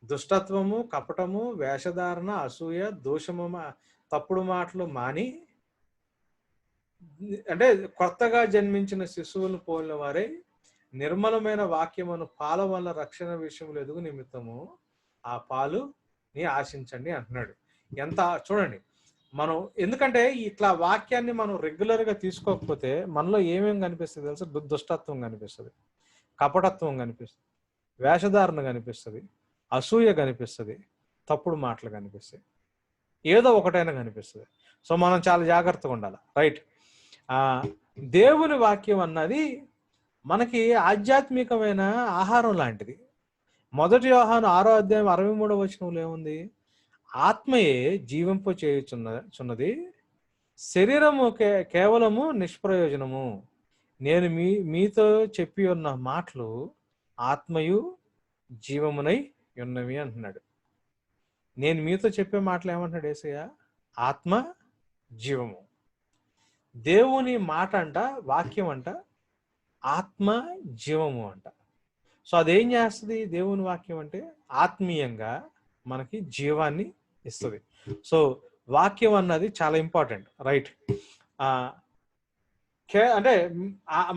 దుష్టత్వము, కపటము, వేషధారణ, అసూయ, దోషము, తప్పుడు మాటలు మాని, అంటే కొత్తగా జన్మించిన శిశువులను పోలిన వారే నిర్మలమైన వాక్యమును పాల వల్ల రక్షణ విషయంలో ఎదుగు నిమిత్తము ఆ పాలుని ఆశించండి అంటున్నాడు. ఎంత చూడండి, మనం ఎందుకంటే ఇట్లా వాక్యాన్ని మనం రెగ్యులర్గా తీసుకోకపోతే మనలో ఏమేమి కనిపిస్తుంది తెలుసా? దుష్టత్వం కనిపిస్తుంది, కపటత్వం కనిపిస్తుంది, వేషధారణ కనిపిస్తుంది, అసూయ కనిపిస్తుంది, తప్పుడు మాటలు కనిపిస్తాయి. ఏదో ఒకటైనా కనిపిస్తుంది. సో మనం చాలా జాగ్రత్తగా ఉండాలి. రైట్. దేవుని వాక్యం అన్నది మనకి ఆధ్యాత్మికమైన ఆహారం లాంటిది. 1 యోహాను 6వ అధ్యాయం 63వ వచనంలో ఏముంది? ఆత్మయే జీవింప చేయుచున్నది, శరీరము కేవలము నిష్ప్రయోజనము. నేను మీతో చెప్పి ఉన్న మాటలు ఆత్మయు జీవమునై ఉన్నవి అంటున్నాడు. నేను మీతో చెప్పే మాటలు ఏమంటున్నాడు యేసయ్య? ఆత్మ, జీవము. దేవుని మాట అంట, వాక్యం అంట ఆత్మ, జీవము అంట. సో అదేం చేస్తుంది? దేవుని వాక్యం అంటే ఆత్మీయంగా మనకి జీవాన్ని ఇస్తుంది. సో వాక్యం అన్నది చాలా ఇంపార్టెంట్. రైట్. అంటే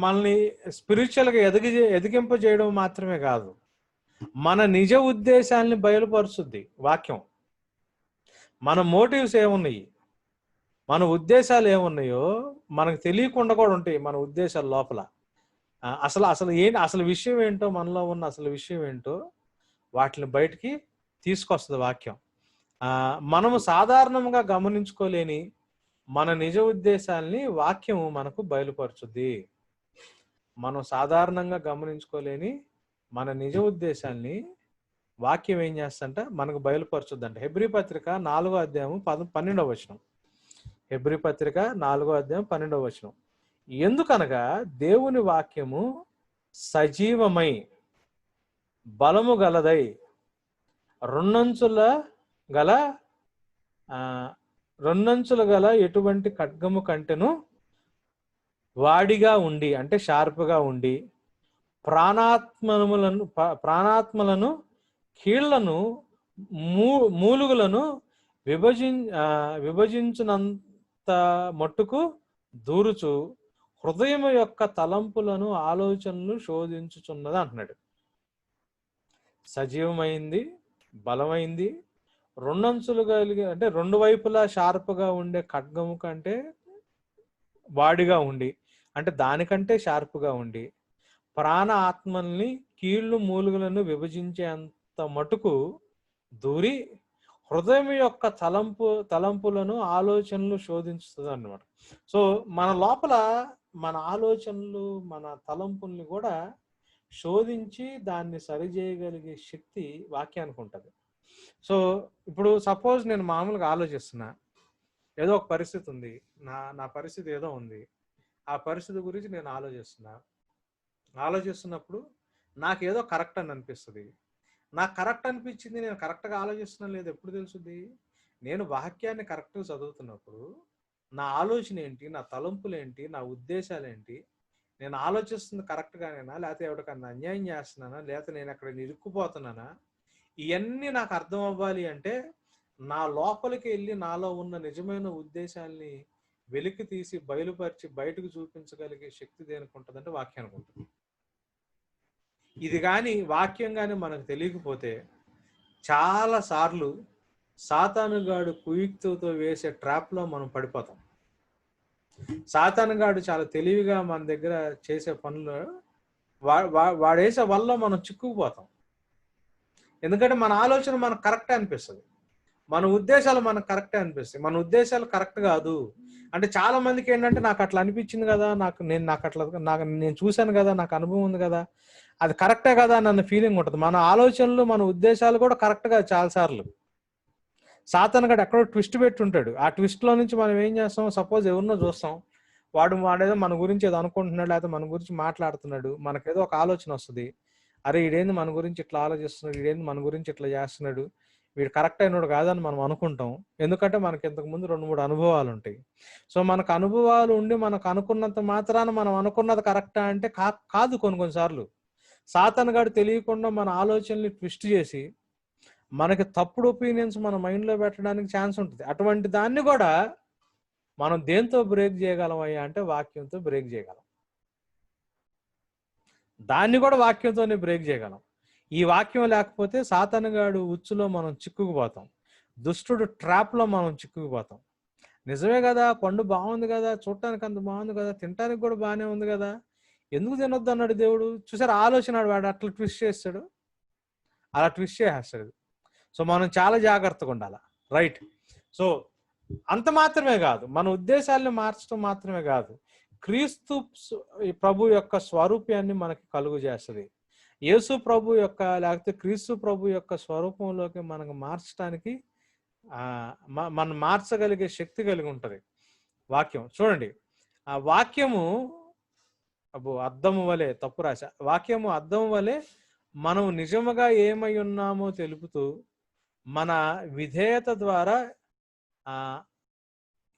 మనల్ని స్పిరిచువల్గా ఎదిగింపజేయడం మాత్రమే కాదు, మన నిజ ఉద్దేశాలని బయలుపరుస్తుంది వాక్యం. మన మోటివ్స్ ఏమున్నాయి, మన ఉద్దేశాలు ఏమున్నాయో మనకు తెలియకుండా కూడా ఉంటాయి. మన ఉద్దేశాల లోపల అసలు విషయం ఏంటో, మనలో ఉన్న అసలు విషయం ఏంటో వాటిని బయటికి తీసుకొస్తుంది వాక్యం. మనము సాధారణంగా గమనించుకోలేని మన నిజ ఉద్దేశాలని వాక్యము మనకు బయలుపరుచుద్ది. మనం సాధారణంగా గమనించుకోలేని మన నిజ ఉద్దేశాన్ని వాక్యం ఏం చేస్తంట? మనకు బయలుపరుచుద్దంట. హెబ్రీ పత్రిక 4వ అధ్యాయం 12వ వచనం. హెబ్రీ పత్రిక 4వ అధ్యాయం 12వ వచనం. ఎందుకనగా దేవుని వాక్యము సజీవమై బలము గలదై రెండంచుల గల ఎటువంటి ఖడ్గము కంటెను వాడిగా ఉండి, అంటే షార్ప్గా ఉండి, ప్రాణాత్మలను కీళ్లను మూలుగులను విభజించినంత మట్టుకు దూరుచు హృదయం యొక్క తలంపులను ఆలోచనలు శోధించుచున్నది అంటున్నాడు. సజీవమైంది, బలమైంది, రెండంచులు కలిగి, అంటే రెండు వైపులా షార్ప్గా ఉండే ఖడ్గము కంటే వాడిగా ఉండి, అంటే దానికంటే షార్ప్గా ఉండి, ప్రాణ ఆత్మల్ని కీళ్ళు మూలుగులను విభజించేంత మటుకు దూరి హృదయం యొక్క తలంపులను ఆలోచనలు శోధించుతుంది అన్నమాట. సో మన లోపల మన ఆలోచనలు, మన తలంపుల్ని కూడా శోధించి దాన్ని సరిచేయగలిగే శక్తి వాక్యానికి ఉంటుంది. సో ఇప్పుడు సపోజ్ నేను మామూలుగా ఆలోచిస్తున్నా, ఏదో ఒక పరిస్థితి ఉంది, నా పరిస్థితి ఏదో ఉంది, ఆ పరిస్థితి గురించి నేను ఆలోచిస్తున్నప్పుడు నాకేదో కరెక్ట్ అని అనిపిస్తుంది. నాకు కరెక్ట్ అనిపించింది, నేను కరెక్ట్గా ఆలోచిస్తున్నా లేదు ఎప్పుడు తెలుస్తుంది? నేను వాక్యాన్ని కరెక్ట్గా చదువుతున్నప్పుడు నా ఆలోచన ఏంటి, నా తలంపులు ఏంటి, నా ఉద్దేశాలు ఏంటి, నేను ఆలోచిస్తుంది కరెక్ట్గానేనా, లేకపోతే ఎవరికన్నా అన్యాయం చేస్తున్నానా, లేకపోతే నేను అక్కడ ఇరుక్కుపోతున్నానా, ఇవన్నీ నాకు అర్థం అవ్వాలి అంటే నా లోపలికి వెళ్ళి నాలో ఉన్న నిజమైన ఉద్దేశాల్ని వెలికి తీసి బయలుపరిచి బయటకు చూపించగలిగే శక్తి దేనికి ఉంటుందంటే వాక్యానికి ఉంటుంది. ఇది కానీ వాక్యం కానీ మనకు తెలియకపోతే చాలా సార్లు సాతానుగాడు కుయుక్తితో వేసే ట్రాప్లో మనం పడిపోతాం. సాతానుగాడు చాలా తెలివిగా మన దగ్గర చేసే పనులు వాడేసే వల్ల మనం చిక్కుకుపోతాం. ఎందుకంటే మన ఆలోచన మనకు కరెక్టే అనిపిస్తుంది, మన ఉద్దేశాలు మనకు కరెక్టే అనిపిస్తాయి. మన ఉద్దేశాలు కరెక్ట్ కాదు అంటే చాలా మందికి ఏంటంటే నాకు అట్లా అనిపించింది కదా, నేను చూశాను కదా, నాకు అనుభవం ఉంది కదా, అది కరెక్టే కదా అన్న ఫీలింగ్ ఉంటుంది. మన ఆలోచనలు, మన ఉద్దేశాలు కూడా కరెక్ట్గా చాలాసార్లు సాతానుగాడు ఎక్కడో ట్విస్ట్ పెట్టి ఉంటాడు. ఆ ట్విస్ట్లో నుంచి మనం ఏం చేస్తాం? సపోజ్ ఎవరినో చూస్తాం, వాడేదో మన గురించి ఏదో అనుకుంటున్నాడు, లేకపోతే మన గురించి మాట్లాడుతున్నాడు, మనకేదో ఒక ఆలోచన వస్తుంది, అరే వీడేంది మన గురించి ఇట్లా ఆలోచిస్తున్నాడు, వీడేంది మన గురించి ఇట్లా చేస్తున్నాడు, వీడు కరెక్ట్ అయినోడు కాదని మనం అనుకుంటాం. ఎందుకంటే మనకి ఇంతకుముందు 2-3 అనుభవాలు ఉంటాయి. సో మనకు అనుభవాలు ఉండి మనకు అనుకున్నంత మాత్రాన మనం అనుకున్నది కరెక్టా అంటే కాదు. కొన్నిసార్లు సాతానుగాడు తెలియకుండా మన ఆలోచనల్ని ట్విస్ట్ చేసి మనకి తప్పుడు ఒపీనియన్స్ మన మైండ్లో పెట్టడానికి ఛాన్స్ ఉంటుంది. అటువంటి దాన్ని కూడా మనం దేంతో బ్రేక్ చేయగలం అయ్యా అంటే వాక్యంతో బ్రేక్ చేయగలం. దాన్ని కూడా వాక్యంతోనే బ్రేక్ చేయగలం. ఈ వాక్యం లేకపోతే సాతానుగాడు ఉచ్చులో మనం చిక్కుకుపోతాం, దుష్టుడు ట్రాప్లో మనం చిక్కుకుపోతాం. నిజమే కదా, పండు బాగుంది కదా, చూడటానికి అంత బాగుంది కదా, తినటానికి కూడా బాగానే ఉంది కదా, ఎందుకు తినొద్దు అన్నాడు దేవుడు? చూసారు ఆలోచన వాడు అట్లా ట్విస్ట్ చేస్తాడు, అలా ట్విస్ట్ చేసేస్తాడు. సో మనం చాలా జాగ్రత్తగా ఉండాలి. రైట్. సో అంత మాత్రమే కాదు, మన ఉద్దేశాలను మార్చడం మాత్రమే కాదు, క్రీస్తు ప్రభు యొక్క స్వరూపాన్ని మనకి కలుగు చేస్తుంది. యేసు ప్రభు యొక్క లేకపోతే క్రీస్తు ప్రభు యొక్క స్వరూపంలోకి మనకు మార్చడానికి మనం మార్చగలిగే శక్తి కలిగి ఉంటుంది వాక్యం. చూడండి, ఆ వాక్యము అద్దము వలె, తప్పు రాశ, వాక్యము అద్దం వలె మనం నిజముగా ఏమై ఉన్నామో తెలుపుతూ మన విధేయత ద్వారా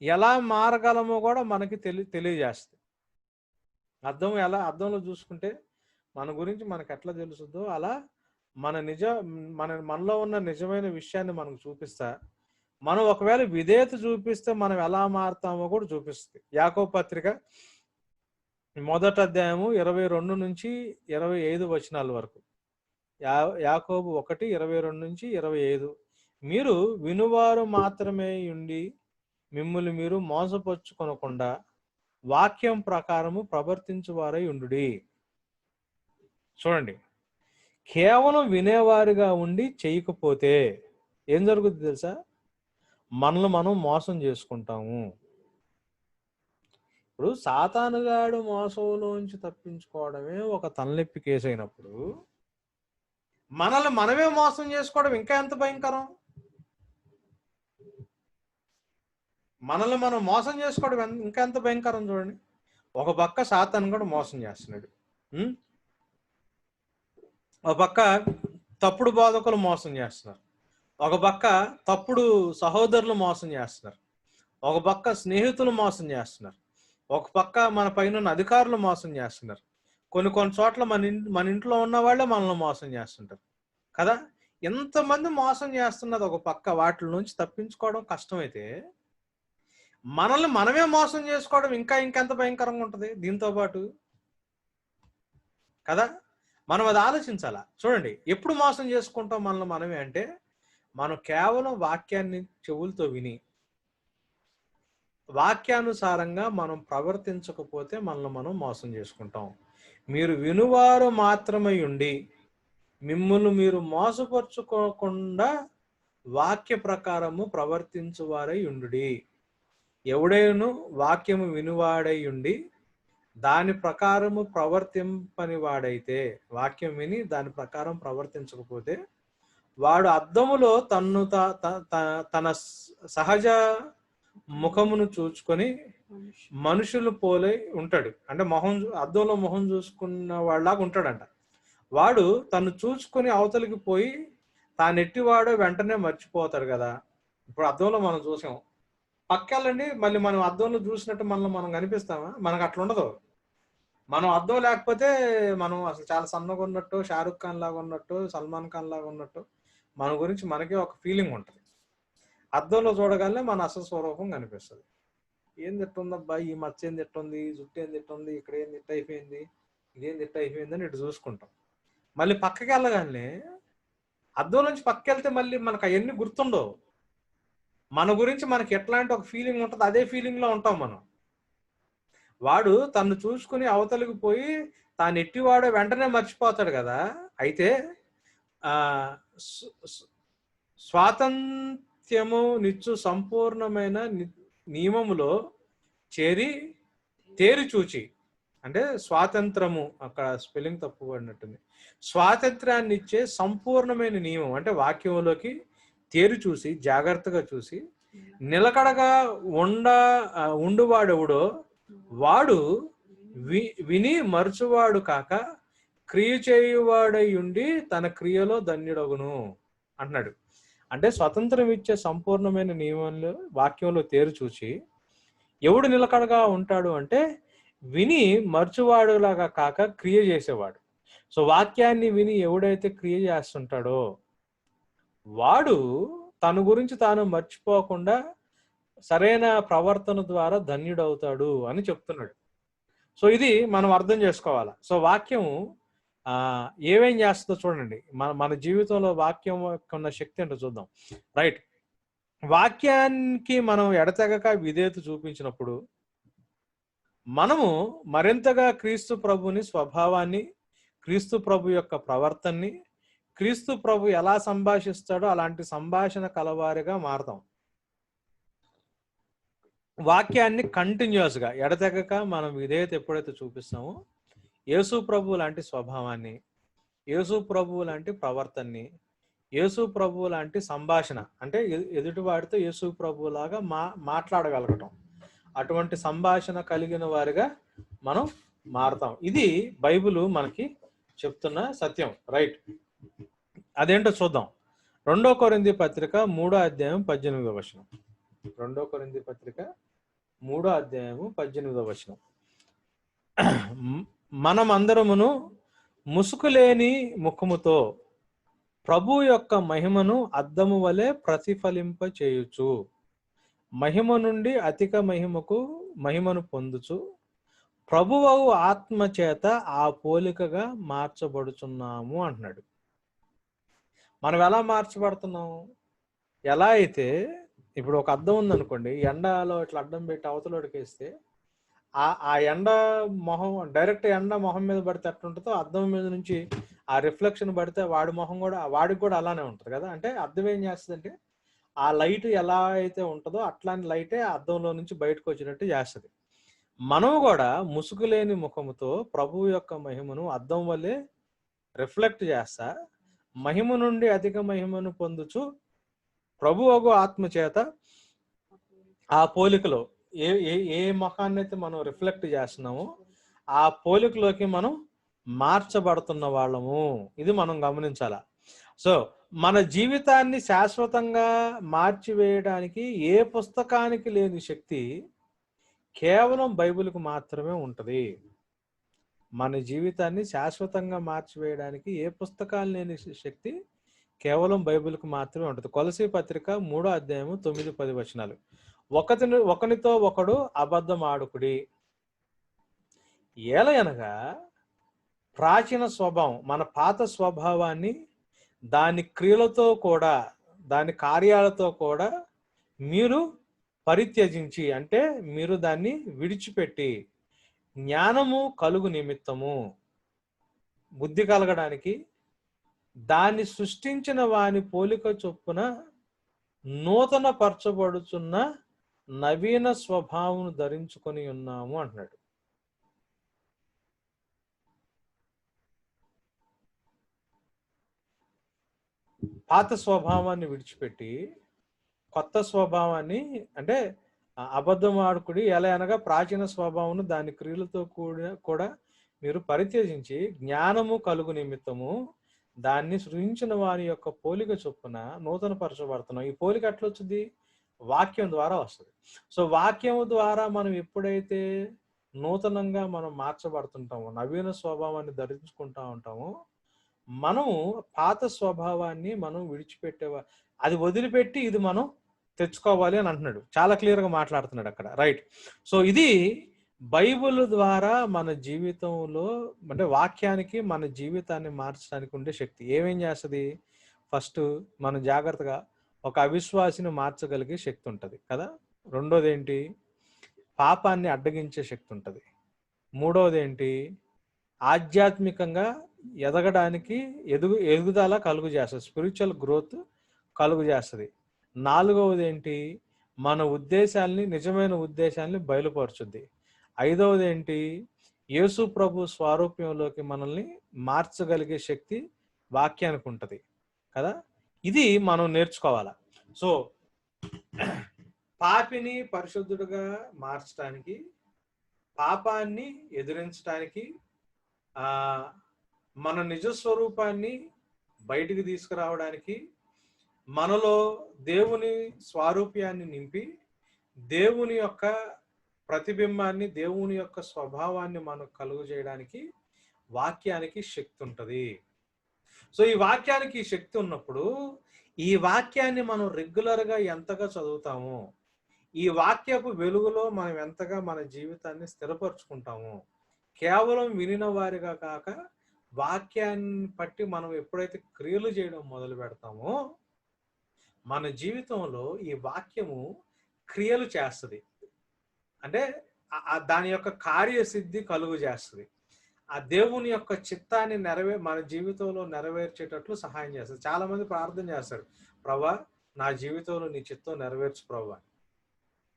ఎలా మారగలమో కూడా మనకి తెలియజేస్తుంది. అద్దంలో చూసుకుంటే మన గురించి మనకు ఎట్లా తెలుస్తుందో అలా మనలో ఉన్న నిజమైన విషయాన్ని మనకు చూపిస్తా, మనం ఒకవేళ విధేయత చూపిస్తే మనం ఎలా మారుతామో కూడా చూపిస్తుంది. యాకోబు పత్రిక 1వ అధ్యాయము 22 నుంచి 25 వచనాల వరకు. యాకోబు 1:22 నుంచి 25. మీరు వినువారు మాత్రమే ఉండి మిమ్ములు మీరు మోసపరుచుకొనకుండా వాక్యం ప్రకారము ప్రవర్తించువారై ఉండుడి. చూడండి, కేవలం వినేవారిగా ఉండి చేయకపోతే ఏం జరుగుతుంది తెలుసా? మనల్ని మనం మోసం చేసుకుంటాము. ఇప్పుడు సాతానుగాడు మోసంలోంచి తప్పించుకోవడమే ఒక తలనొప్పి కేసు అయినప్పుడు, మనల్ని మనమే మోసం చేసుకోవడం ఇంకా ఎంత భయంకరం. మనల్ని మనం మోసం చేసుకోవడం ఇంకా ఎంత భయంకరం చూడండి. ఒక పక్క సాతాను కూడా మోసం చేస్తున్నాడు, ఒక పక్క తప్పుడు బోధకులు మోసం చేస్తున్నారు, ఒక పక్క తప్పుడు సహోదరులు మోసం చేస్తున్నారు, ఒక పక్క స్నేహితులు మోసం చేస్తున్నారు, ఒక పక్క మన పైన అధికారులు మోసం చేస్తున్నారు, కొన్ని చోట్ల మన ఇంట్లో ఉన్న వాళ్ళే మనల్ని మోసం చేస్తుంటారు కదా. ఎంతమంది మోసం చేస్తున్నది ఒక పక్క, వాటి నుంచి తప్పించుకోవడం కష్టమైతే మనల్ని మనమే మోసం చేసుకోవడం ఇంకెంత భయంకరంగా ఉంటుంది దీంతో పాటు కదా. మనం అది ఆలోచించాలా. చూడండి, ఎప్పుడు మోసం చేసుకుంటాం మనల్ని మనమే అంటే, మనం కేవలం వాక్యాన్ని చెవులతో విని వాక్యానుసారంగా మనం ప్రవర్తించకపోతే మనల్ని మనం మోసం చేసుకుంటాం. మీరు వినువారు మాత్రమై ఉండి మిమ్మును మీరు మోసపరుచుకోకుండా వాక్య ప్రకారము ప్రవర్తించువారై ఉండుడి. ఎవడైను వాక్యము వినువాడై ఉండి దాని ప్రకారము ప్రవర్తింపని వాడైతే, వాక్యం విని దాని ప్రకారం ప్రవర్తించకపోతే వాడు అద్దములో తన సహజ ముఖమును చూచుకొని మనుషులు పోలై ఉంటాడు. అంటే అద్దంలో మొహం చూసుకున్న వాళ్ళలాగా ఉంటాడంట. వాడు తను చూసుకుని అవతలికి పోయి తానెట్టివాడో వెంటనే మర్చిపోతాడు కదా. ఇప్పుడు అద్దంలో మనం చూసాం, పక్కెళ్ళండి, మళ్ళీ మనం అద్దంలో చూసినట్టు మనం కనిపిస్తామా? మనకు అట్లా ఉండదు. మనం అద్దం లేకపోతే మనం అసలు చాలా సన్నగా ఉన్నట్టు, షారుఖ్ ఖాన్ లాగా ఉన్నట్టు, సల్మాన్ ఖాన్ లాగా ఉన్నట్టు మన గురించి మనకే ఒక ఫీలింగ్ ఉంటుంది. అద్దంలో చూడగానే మన అసలు స్వరూపం కనిపిస్తుంది. ఏం తిట్టుందబ్బా, ఈ మచ్చ ఏం తిట్టుంది, జుట్టు ఏం తిట్టుంది, ఇక్కడ ఏం తిట్ట అయిపోయింది, ఇదేం తిట్ట అయిపోయింది అని ఇటు చూసుకుంటాం. మళ్ళీ పక్కకి వెళ్ళగానే అద్దం నుంచి పక్కకి వెళ్తే మళ్ళీ మనకు అవన్నీ గుర్తుండవు. మన గురించి మనకి ఎట్లాంటి ఒక ఫీలింగ్ ఉంటుంది, అదే ఫీలింగ్ లో ఉంటాం మనం. వాడు తను చూసుకుని అవతలికి పోయి తాను ఎట్టివాడో వెంటనే మర్చిపోతాడు కదా. అయితే స్వాతంత్ర్యము నిచ్చు సంపూర్ణమైన నియమములో తేరి చూచి, అంటే స్వాతంత్రము, అక్కడ స్పెల్లింగ్ తప్పు పడినట్టుంది, స్వాతంత్రాన్ని ఇచ్చే సంపూర్ణమైన నియమం అంటే వాక్యంలోకి తేరి చూసి జాగ్రత్తగా చూసి నిలకడగా ఉండువాడెవడో వాడు విని మరచువాడు కాక క్రియ చేయువాడై ఉండి తన క్రియలో ధన్యుడగును అంటున్నాడు. అంటే స్వతంత్రం ఇచ్చే సంపూర్ణమైన నియమంలో వాక్యంలో తేరు చూచి ఎవడు నిలకడగా ఉంటాడు అంటే విని మరచువాడులాగా కాక క్రియ చేసేవాడు. సో వాక్యాన్ని విని ఎవడైతే క్రియ చేస్తుంటాడో వాడు తన గురించి తాను మర్చిపోకుండా సరైన ప్రవర్తన ద్వారా ధన్యుడవుతాడు అని చెప్తున్నాడు. సో ఇది మనం అర్థం చేసుకోవాలి. సో వాక్యం ఏమేం చేస్తుందో చూడండి. మన జీవితంలో వాక్యం ఉన్న శక్తి ఏంటో చూద్దాం. రైట్, వాక్యానికి మనం ఎడతెగక విధేయత చూపించినప్పుడు మనము మరింతగా క్రీస్తు ప్రభుని స్వభావాన్ని, క్రీస్తు ప్రభు యొక్క ప్రవర్తనని, క్రీస్తు ప్రభు ఎలా సంభాషిస్తాడో అలాంటి సంభాషణ కలవారిగా మారతాం. వాక్యాన్ని కంటిన్యూస్గా ఎడతెగక మనం విధేయత ఎప్పుడైతే చూపిస్తామో యేసు ప్రభు లాంటి స్వభావాన్ని, యేసు ప్రభు లాంటి ప్రవర్తనని, యేసు ప్రభు లాంటి సంభాషణ అంటే ఎదుటివాడితో యేసు ప్రభు లాగా మాట్లాడగలగటం, అటువంటి సంభాషణ కలిగిన వారిగా మనం మారతాం. ఇది బైబిల్ మనకి చెప్తున్న సత్యం. రైట్, అదేంటో చూద్దాం. 2 కొరింథీ పత్రిక 3వ అధ్యాయం 18వ వచనం. 2 కొరింథీ పత్రిక 3వ అధ్యాయము 18వ వచనం. మనమందరమును ముసుకులేని ముఖముతో ప్రభు యొక్క మహిమను అద్దము వలె ప్రతిఫలింప చేయుచు మహిమ నుండి అధిక మహిమను పొందుచు ప్రభువు ఆత్మ చేత ఆ పోలికగా మార్చబడుచున్నాము అంటున్నాడు. మనం ఎలా మార్చబడుతున్నాం? ఎలా అయితే ఇప్పుడు ఒక అద్దం ఉందనుకోండి, ఎండలో ఇట్లా అడ్డం పెట్టి అవతలోడికి వేస్తే ఆ ఎండ మొహం డైరెక్ట్ ఎండ మొహం మీద పడితే ఎట్లుంటుందో అద్దం మీద నుంచి ఆ రిఫ్లెక్షన్ పడితే వాడి మొహం కూడా వాడికి కూడా అలానే ఉంటుంది కదా. అంటే అద్దం ఏం చేస్తుంది అంటే ఆ లైట్ ఎలా అయితే ఉంటుందో అట్లాంటి లైటే అద్దంలో నుంచి బయటకు వచ్చినట్టు చేస్తుంది. మనం కూడా ముసుగులేని ముఖముతో ప్రభువు యొక్క మహిమను అద్దం వల్లే రిఫ్లెక్ట్ చేస్తా మహిమ నుండి అధిక మహిమను పొందుచు ప్రభువు ఆత్మ చేత ఆ పోలికలో ఏ ఏ ఏ ముఖాన్ని అయితే మనం రిఫ్లెక్ట్ చేస్తున్నామో ఆ పోలికలోకి మనం మార్చబడుతున్న వాళ్ళము. ఇది మనం గమనించాల. సో మన జీవితాన్ని శాశ్వతంగా మార్చివేయడానికి ఏ పుస్తకానికి లేని శక్తి కేవలం బైబిల్కు మాత్రమే ఉంటుంది. మన జీవితాన్ని శాశ్వతంగా మార్చివేయడానికి ఏ పుస్తకాలు లేని శక్తి కేవలం బైబిల్కు మాత్రమే ఉంటుంది. కొలసీ పత్రిక 3వ అధ్యాయము 9-10 వచనాలు. ఒకనితో ఒకడు అబద్ధం ఆడుకుడి, ఏలయనగా ప్రాచీన స్వభావం మన పాత స్వభావాన్ని దాని క్రియలతో కూడా దాని కార్యాలతో కూడా మీరు పరిత్యజించి, అంటే మీరు దాన్ని విడిచిపెట్టి జ్ఞానము కలుగు నిమిత్తము బుద్ధి కలగడానికి దాన్ని సృష్టించిన వాని పోలిక చొప్పున నూతన పరచబడుచున్న నవీన స్వభావం ధరించుకొని ఉన్నాము అంటున్నాడు. పాత స్వభావాన్ని విడిచిపెట్టి కొత్త స్వభావాన్ని, అంటే అబద్ధం ఆడుకుడి ఎలా అనగా ప్రాచీన స్వభావం దాని క్రియలతో కూడా మీరు పరిత్యజించి జ్ఞానము కలుగు నిమిత్తము దాన్ని సృజించిన వారి యొక్క పోలిక చొప్పున నూతన పరచబడుతున్నాం. ఈ పోలిక ఎట్లా వచ్చింది? వాక్యం ద్వారా వస్తుంది. సో వాక్యం ద్వారా మనం ఎప్పుడైతే నూతనంగా మనం మార్చబడుతుంటామో, నవీన స్వభావాన్ని ధరించుకుంటా ఉంటామో, మనము పాత స్వభావాన్ని మనం విడిచిపెట్టేవా అది వదిలిపెట్టి ఇది మనం తెచ్చుకోవాలి అని అంటున్నాడు. చాలా క్లియర్గా మాట్లాడుతున్నాడు అక్కడ. రైట్. సో ఇది బైబిల్ ద్వారా మన జీవితంలో, అంటే వాక్యానికి మన జీవితాన్ని మార్చడానికి ఉండే శక్తి. ఏమేం చేస్తుంది? ఫస్ట్ మనం జాగ్రత్తగా ఒక అవిశ్వాసిని మార్చగలిగే శక్తి ఉంటుంది కదా. రెండోది ఏంటి? పాపాన్ని అడ్డగించే శక్తి ఉంటుంది. మూడవది ఏంటి? ఆధ్యాత్మికంగా ఎదగడానికి ఎదుగుదల కలుగు చేస్తుంది, స్పిరిచువల్ గ్రోత్ కలుగు చేస్తుంది. నాలుగవది ఏంటి? మన ఉద్దేశాల్ని, నిజమైన ఉద్దేశాల్ని బయలుపరుచుద్ది. ఐదవది ఏంటి? యేసు ప్రభు స్వారూప్యంలోకి మనల్ని మార్చగలిగే శక్తి వాక్యానికి ఉంటుంది కదా. ఇది మనం నేర్చుకోవాలా. సో పాపిని పరిశుద్ధుడుగా మార్చడానికి, పాపాన్ని ఎదిరించడానికి, మన నిజస్వరూపాన్ని బయటికి తీసుకురావడానికి, మనలో దేవుని స్వారూప్యాన్ని నింపి దేవుని యొక్క ప్రతిబింబాన్ని, దేవుని యొక్క స్వభావాన్ని మనకు కలుగు చేయడానికి వాక్యానికి శక్తి ఉంటుంది. సో ఈ వాక్యానికి శక్తి ఉన్నప్పుడు ఈ వాక్యాన్ని మనం రెగ్యులర్గా ఎంతగా చదువుతామో, ఈ వాక్యపు వెలుగులో మనం ఎంతగా మన జీవితాన్ని స్థిరపరచుకుంటామో, కేవలం వినిన వారిగా కాక వాక్యాన్ని బట్టి మనం ఎప్పుడైతే క్రియలు చేయడం మొదలు పెడతామో మన జీవితంలో ఈ వాక్యము క్రియలు చేస్తుంది. అంటే దాని యొక్క కార్యసిద్ధి కలుగు చేస్తుంది. ఆ దేవుని యొక్క చిత్తాన్ని మన జీవితంలో నెరవేర్చేటట్లు సహాయం చేస్తుంది. చాలా మంది ప్రార్థన చేస్తారు, ప్రభా నా జీవితంలో నీ చిత్తం నెరవేర్చు ప్రభా,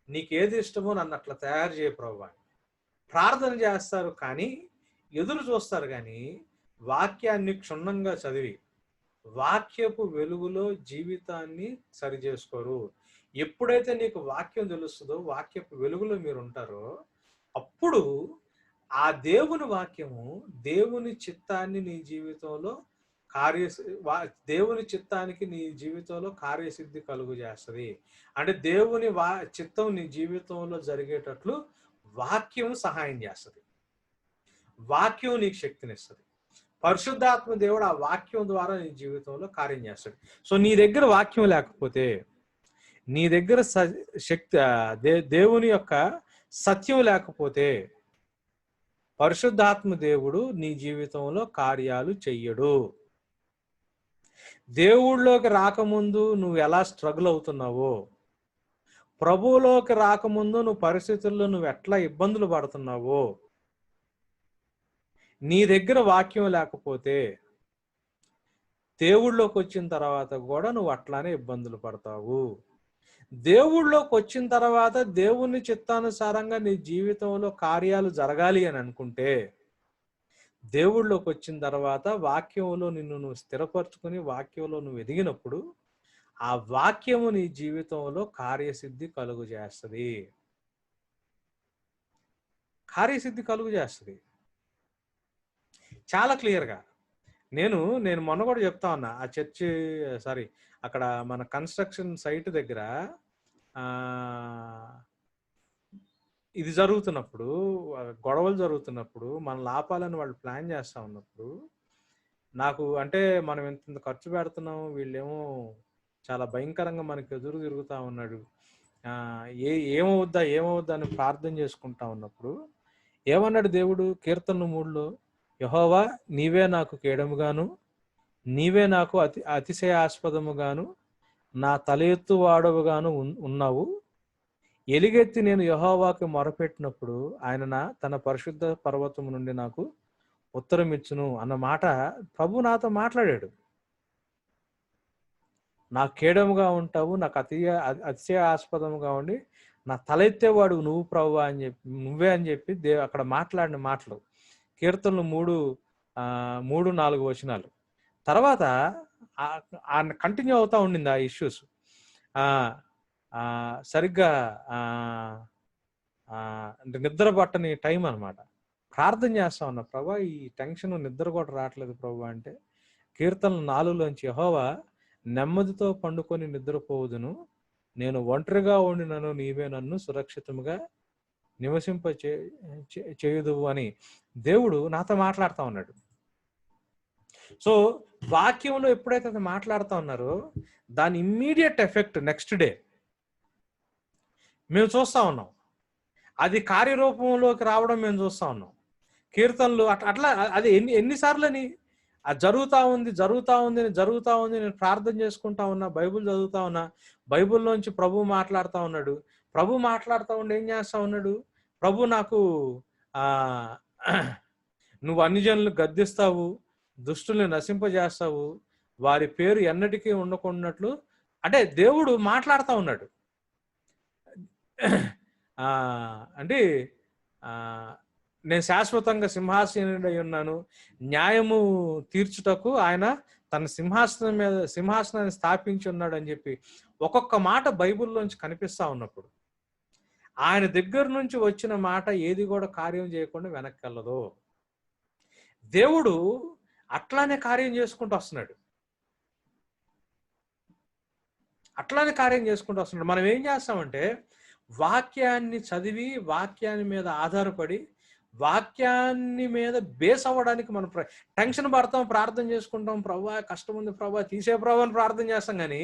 నీకేది ఇష్టమో నన్ను అట్లా తయారు చేయ ప్రభువా. ప్రార్థన చేస్తారు కానీ ఎదురు చూస్తారు కానీ వాక్యాన్ని క్షుణ్ణంగా చదివి వాక్యపు వెలుగులో జీవితాన్ని సరిచేసుకోరు. ఎప్పుడైతే నీకు వాక్యం తెలుస్తుందో, వాక్యపు వెలుగులో మీరు ఉంటారో, అప్పుడు ఆ దేవుని వాక్యము దేవుని చిత్తాన్ని నీ జీవితంలో దేవుని చిత్తానికి నీ జీవితంలో కార్యసిద్ధి కలుగు చేస్తుంది. అంటే దేవుని చిత్తం నీ జీవితంలో జరిగేటట్లు వాక్యం సహాయం చేస్తుంది. వాక్యం నీకు శక్తినిస్తుంది. పరిశుద్ధాత్మ దేవుడు ఆ వాక్యం ద్వారా నీ జీవితంలో కార్యం చేస్తాడు. సో నీ దగ్గర వాక్యం లేకపోతే, నీ దగ్గర శక్తి దేవుని యొక్క సత్యం లేకపోతే పరిశుద్ధాత్మ దేవుడు నీ జీవితంలో కార్యాలు చెయ్యడు. దేవుళ్ళలోకి రాకముందు నువ్వు ఎలా స్ట్రగుల్ అవుతున్నావో, ప్రభువులోకి రాకముందు నువ్వు పరిస్థితుల్లో నువ్వు ఎట్లా ఇబ్బందులు పడుతున్నావో, నీ దగ్గర వాక్యం లేకపోతే దేవుళ్ళలోకి వచ్చిన తర్వాత కూడా నువ్వు అట్లానే ఇబ్బందులు పడతావు. దేవుళ్ళలోకి వచ్చిన తర్వాత దేవుని చిత్తానుసారంగా నీ జీవితంలో కార్యాలు జరగాలి అని అనుకుంటే, దేవుళ్ళలోకి వచ్చిన తర్వాత వాక్యంలో నిన్ను నువ్వు స్థిరపరచుకుని వాక్యంలో నువ్వు ఎదిగినప్పుడు ఆ వాక్యము నీ జీవితంలో కార్యసిద్ధి కలుగు చేస్తుంది. కార్యసిద్ధి కలుగు చేస్తుంది చాలా క్లియర్గా. నేను మొన్న కూడా చెప్తా ఉన్నా, ఆ చర్చి అక్కడ మన కన్స్ట్రక్షన్ సైట్ దగ్గర ఇది జరుగుతున్నప్పుడు, గొడవలు జరుగుతున్నప్పుడు, మనల్ని ఆపాలని వాళ్ళు ప్లాన్ చేస్తూ ఉన్నప్పుడు నాకు అంటే మనం ఎంత ఖర్చు పెడుతున్నాం, వీళ్ళేమో చాలా భయంకరంగా మనకి ఎదురు తిరుగుతూ ఉన్నాడు, ఏమవుద్దా అని ప్రార్థన చేసుకుంటా ఉన్నప్పుడు ఏమన్నాడు దేవుడు కీర్తన 3లో, యెహోవా నీవే నాకు కేడముగాను, నీవే నాకు అతిశయాస్పదముగాను, నా తల ఎత్తు వాడవుగాను ఉన్నావు. ఎలుగెత్తి నేను యెహోవాకు మొరపెట్టినప్పుడు ఆయన తన పరిశుద్ధ పర్వతము నుండి నాకు ఉత్తరం ఇచ్చును అన్న మాట ప్రభు నాతో మాట్లాడాడు. నా కేడముగా ఉంటావు, నాకు అతిశయాస్పదముగా ఉండి నా తల ఎత్తేవాడు నువ్వు ప్రభు అని చెప్పి, నువ్వే అని చెప్పి అక్కడ మాట్లాడిన మాటలు కీర్తనలు 3-4 వచనాలు. తర్వాత కంటిన్యూ అవుతా ఉండింది ఆ ఇష్యూస్. సరిగ్గా నిద్ర పట్టని టైం అనమాట. ప్రార్థన చేస్తా ఉన్నా, ప్రభా ఈ టెన్షన్ నిద్ర కూడా రావట్లేదు ప్రభు అంటే, కీర్తనలు 4లోంచి యెహోవా నెమ్మదితో పండుకొని నిద్రపోవుదును, నేను ఒంటరిగా ఉండినను నీవే నన్ను సురక్షితంగా నివసింప చేయుదువు అని దేవుడు నాతో మాట్లాడుతూ ఉన్నాడు. సో వాక్యంలో ఎప్పుడైతే అది మాట్లాడుతూ ఉన్నారో దాని ఇమ్మీడియట్ ఎఫెక్ట్ నెక్స్ట్ డే మేము చూస్తూ ఉన్నాం. అది కార్యరూపంలోకి రావడం మేము చూస్తూ ఉన్నాం. కీర్తనలు అట్లా అది ఎన్నిసార్లని అది జరుగుతూ ఉంది. నేను ప్రార్థన చేసుకుంటా ఉన్నా, బైబుల్ చదువుతా ఉన్నా, బైబుల్లోంచి ప్రభు మాట్లాడుతూ ఉన్నాడు. ప్రభు మాట్లాడుతూ ఉండి ఏం చేస్తా ఉన్నాడు, ప్రభు నాకు నువ్వు అన్ని జనులు గద్దిస్తావు, దుష్టుల్ని నశింపజేస్తావు, వారి పేరు ఎన్నటికీ ఉండకున్నట్లు, అంటే దేవుడు మాట్లాడుతూ ఉన్నాడు. అంటే నేను శాశ్వతంగా సింహాసనుడై ఉన్నాను, న్యాయము తీర్చుటకు ఆయన తన సింహాసనాన్ని స్థాపించి ఉన్నాడు అని చెప్పి ఒక్కొక్క మాట బైబిల్లోంచి కనిపిస్తా ఉన్నప్పుడు ఆయన దగ్గర నుంచి వచ్చిన మాట ఏది కూడా కార్యం చేయకుండా వెనక్కి వెళ్ళదు. దేవుడు అట్లానే కార్యం చేసుకుంటూ వస్తున్నాడు. మనం ఏం చేస్తామంటే వాక్యాన్ని చదివి వాక్యాన్ని మీద ఆధారపడి వాక్యాన్ని మీద బేస్ అవ్వడానికి మనం టెన్షన్ పడతాం, ప్రార్థన చేసుకుంటాం, ప్రభా కష్టం ఉంది ప్రభా తీసే ప్రభా అని ప్రార్థన చేస్తాం. కానీ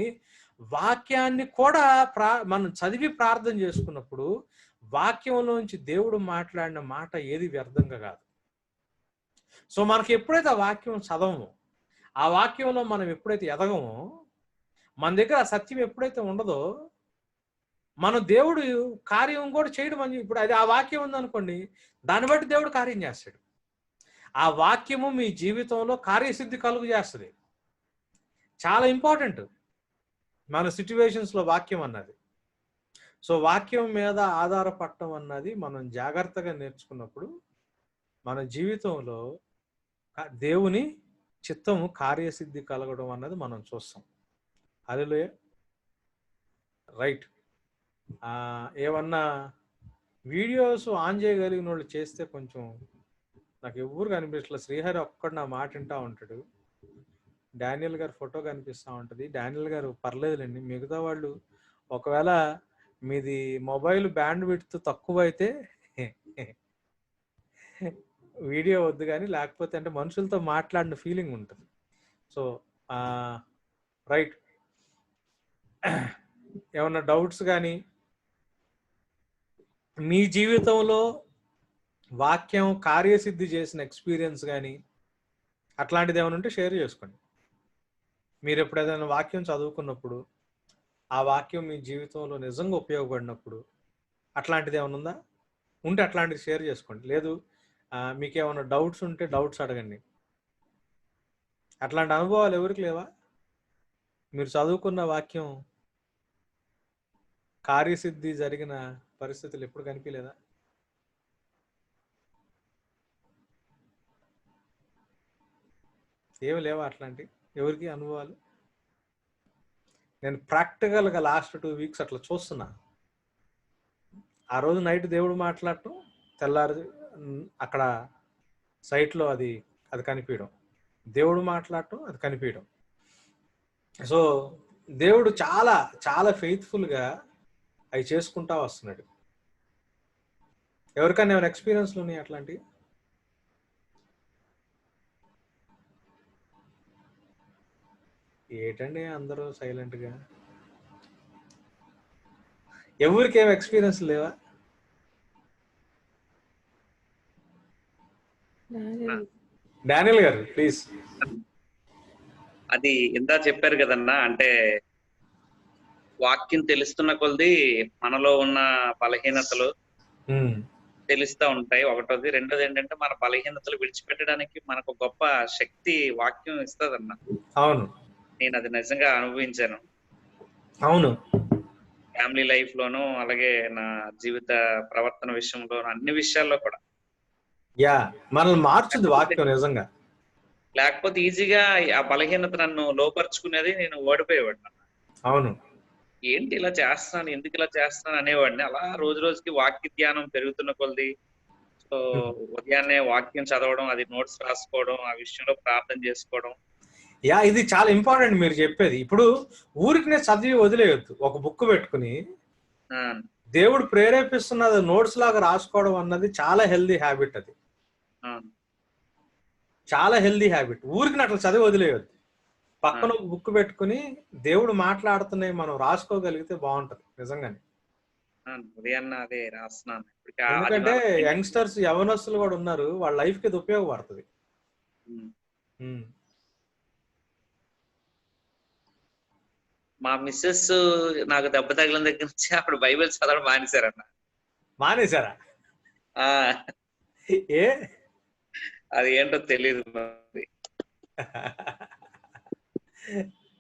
వాక్యాన్ని కూడా మనం చదివి ప్రార్థన చేసుకున్నప్పుడు వాక్యంలోంచి దేవుడు మాట్లాడిన మాట ఏది వ్యర్థంగా కాదు. సో మనకి ఎప్పుడైతే ఆ వాక్యం చదవమో, ఆ వాక్యంలో మనం ఎప్పుడైతే ఎదగమో, మన దగ్గర ఆ సత్యం ఎప్పుడైతే ఉండదో మనం దేవుడు కార్యం కూడా చేయడం అని. ఇప్పుడు అది ఆ వాక్యం ఉందనుకోండి, దాన్ని బట్టి దేవుడు కార్యం చేస్తాడు. ఆ వాక్యము మీ జీవితంలో కార్యసిద్ధి కలుగు చేస్తుంది. చాలా ఇంపార్టెంట్ మన సిచ్యువేషన్స్లో వాక్యం అన్నది. సో వాక్యం మీద ఆధారపడటం అన్నది మనం జాగ్రత్తగా నేర్చుకున్నప్పుడు మన జీవితంలో దేవుని చిత్తము కార్యసిద్ధి కలగడం అన్నది మనం చూస్తాం. హల్లెలూయా. రైట్. ఏమన్నా వీడియోస్ ఆన్ చేయగలిగిన వాళ్ళు చేస్తే కొంచెం, నాకు ఎవరు కనిపించట్లేదు. శ్రీహరి ఒక్కడు నా మాట వింటా ఉంటాడు. డానియల్ గారు ఫోటో కనిపిస్తూ ఉంటుంది. డానియల్ గారు పర్లేదులేండి. మిగతా వాళ్ళు ఒకవేళ మీది మొబైల్ బ్యాండ్ విడ్త్ తక్కువ అయితే వీడియో వద్దు, కానీ లేకపోతే అంటే మనుషులతో మాట్లాడిన ఫీలింగ్ ఉంటుంది. So right. ఏమన్నా డౌట్స్ కానీ, మీ జీవితంలో వాక్యం కార్యసిద్ధి చేసిన ఎక్స్పీరియన్స్ కానీ అట్లాంటిది ఏమైనా ఉంటే షేర్ చేసుకోండి. మీరు ఎప్పుడు ఏదైనా వాక్యం చదువుకున్నప్పుడు ఆ వాక్యం మీ జీవితంలో నిజంగా ఉపయోగపడినప్పుడు అట్లాంటిది ఏమైనా ఉందా? ఉంటే అట్లాంటిది షేర్ చేసుకోండి. లేదు మీకు ఏమైనా డౌట్స్ ఉంటే డౌట్స్ అడగండి. అట్లాంటి అనుభవాలు ఎవరికి లేవా? మీరు చదువుకున్న వాక్యం కార్యసిద్ధి జరిగిన పరిస్థితులు ఎప్పుడు కనిపించలేదా? ఏమి లేవా అట్లాంటి ఎవరికి అనుభవాలు? నేను ప్రాక్టికల్గా లాస్ట్ 2 వీక్స్ అట్లా చూస్తున్నా. ఆ రోజు నైట్ దేవుడు మాట్లాడటం, తెల్లారి అక్కడ సైట్లో అది కనిపించడం, దేవుడు మాట్లాడటం, అది కనిపించడం. సో దేవుడు చాలా చాలా ఫెయిత్ఫుల్గా అవి చేసుకుంటా వస్తున్నాడు. ఎవరికైనా ఏమైనా ఎక్స్పీరియన్స్లు ఉన్నాయి అట్లాంటివి? ఏంటండి అందరూ సైలెంట్గా? ఎవరికి ఏం ఎక్స్పీరియన్స్ లేవా? డానియల్ గారు ప్లీజ్. అది ఇందా చెప్పారు కదన్నా, అంటే వాక్యం తెలుస్తున్న కొలది మనలో ఉన్న బలహీనతలు తెలుస్తూ ఉంటాయి. ఒకటోది. రెండోది ఏంటంటే మన బలహీనతలు విడిచిపెట్టడానికి మనకు గొప్ప శక్తి వాక్యం ఇస్తుందన్న. అవును, నేను అది నిజంగా అనుభవించాను. అవును. ఫ్యామిలీ లైఫ్ లోను, అలాగే నా జీవిత ప్రవర్తన విషయంలో, అన్ని విషయాల్లో కూడా మనల్ని మార్చుది వాక్యం నిజంగా. లేకపోతే ఈజీగా ఆ బలహీనత నన్ను లోపరుచుకునేది, నేను ఓడిపోయేవాడిని. అవును. ఏంటి ఇలా చేస్తున్నాను, ఎందుకు ఇలా చేస్తున్నాను అనేవాడిని. అలా రోజు రోజుకి వాక్య ధ్యానం పెరుగుతున్న కొలది, సో ఉదయాన్నే వాక్యం చదవడం, అది నోట్స్ రాసుకోవడం, ఆ విషయంలో ప్రార్థన చేసుకోవడం. ఇది చాలా ఇంపార్టెంట్ మీరు చెప్పేది. ఇప్పుడు ఊరికి చదివి వదిలేయొద్దు. ఒక బుక్ పెట్టుకుని దేవుడు ప్రేరేపిస్తున్నది నోట్స్ లాగా రాసుకోవడం అన్నది చాలా హెల్దీ హ్యాబిట్. అది చాలా హెల్దీ హ్యాబిట్. ఊరికి అట్లా చదివి వదిలేయొద్దు. పక్కన ఒక బుక్ పెట్టుకుని దేవుడు మాట్లాడుతున్నాయి మనం రాసుకోగలిగితే బాగుంటది నిజంగానే. అదే రాస్తున్నాను. ఎందుకంటే యంగ్స్టర్స్, యవనస్తులు కూడా ఉన్నారు, వాళ్ళ లైఫ్ కి ఇది ఉపయోగపడుతుంది. మా మిస్సెస్ నాకు దెబ్బ తగిలిన దగ్గర నుంచి అప్పుడు బైబిల్ చదవడం మానేశారన్న. మానేశారా? ఏ అది ఏంటో తెలియదు.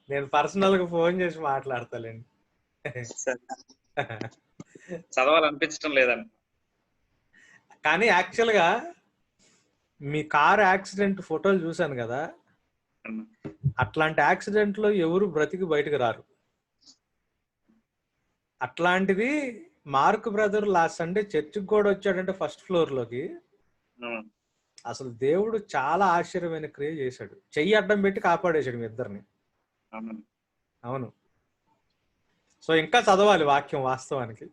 నేను పర్సనల్ గా ఫోన్ చేసి మాట్లాడతాలేండి. చదవాలనిపించడం లేదండి. కానీ యాక్చువల్ గా మీ కార్ యాక్సిడెంట్ ఫోటోలు చూశాను కదా, అట్లాంటి యాక్సిడెంట్ లో ఎవరు బ్రతికి బయటకు రారు. అట్లాంటిది మార్క్ బ్రదర్ లాస్ట్ సండే చర్చికి కూడా వచ్చాడంటే ఫస్ట్ ఫ్లోర్ లోకి. అసలు దేవుడు చాలా ఆశ్చర్యమైన క్రియ చేశాడు. చెయ్యి అడ్డం పెట్టి కాపాడేశాడు మీ ఇద్దరిని. అవును. సో ఇంకా చదవాలి వాక్యం వాస్తవానికి.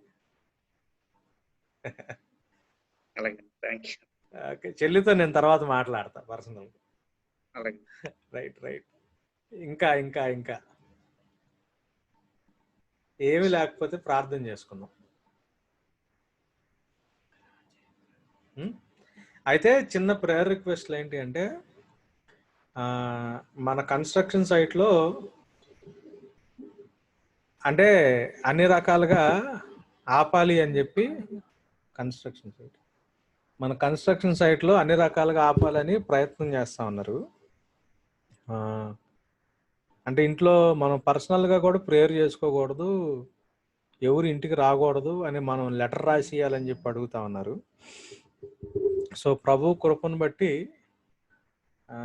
చెల్లితో నేను తర్వాత మాట్లాడతా పర్సనల్. Right right. ఇంకా ఇంకా ఇంకా ఏమి లేకపోతే ప్రార్థన చేసుకుందాం. అయితే చిన్న ప్రేయర్ రిక్వెస్ట్లు ఏంటి అంటే, మన కన్స్ట్రక్షన్ సైట్లో అంటే అన్ని రకాలుగా ఆపాలి అని చెప్పి, మన కన్స్ట్రక్షన్ సైట్లో అన్ని రకాలుగా ఆపాలని ప్రయత్నం చేస్తా ఉన్నారు. అంటే ఇంట్లో మనం పర్సనల్గా కూడా ప్రేయర్ చేసుకోకూడదు, ఎవరు ఇంటికి రాకూడదు అని మనం లెటర్ రాసి ఇవ్వాలని చెప్పి అడుగుతా ఉన్నారు. సో ప్రభు కృపను బట్టి ఆ,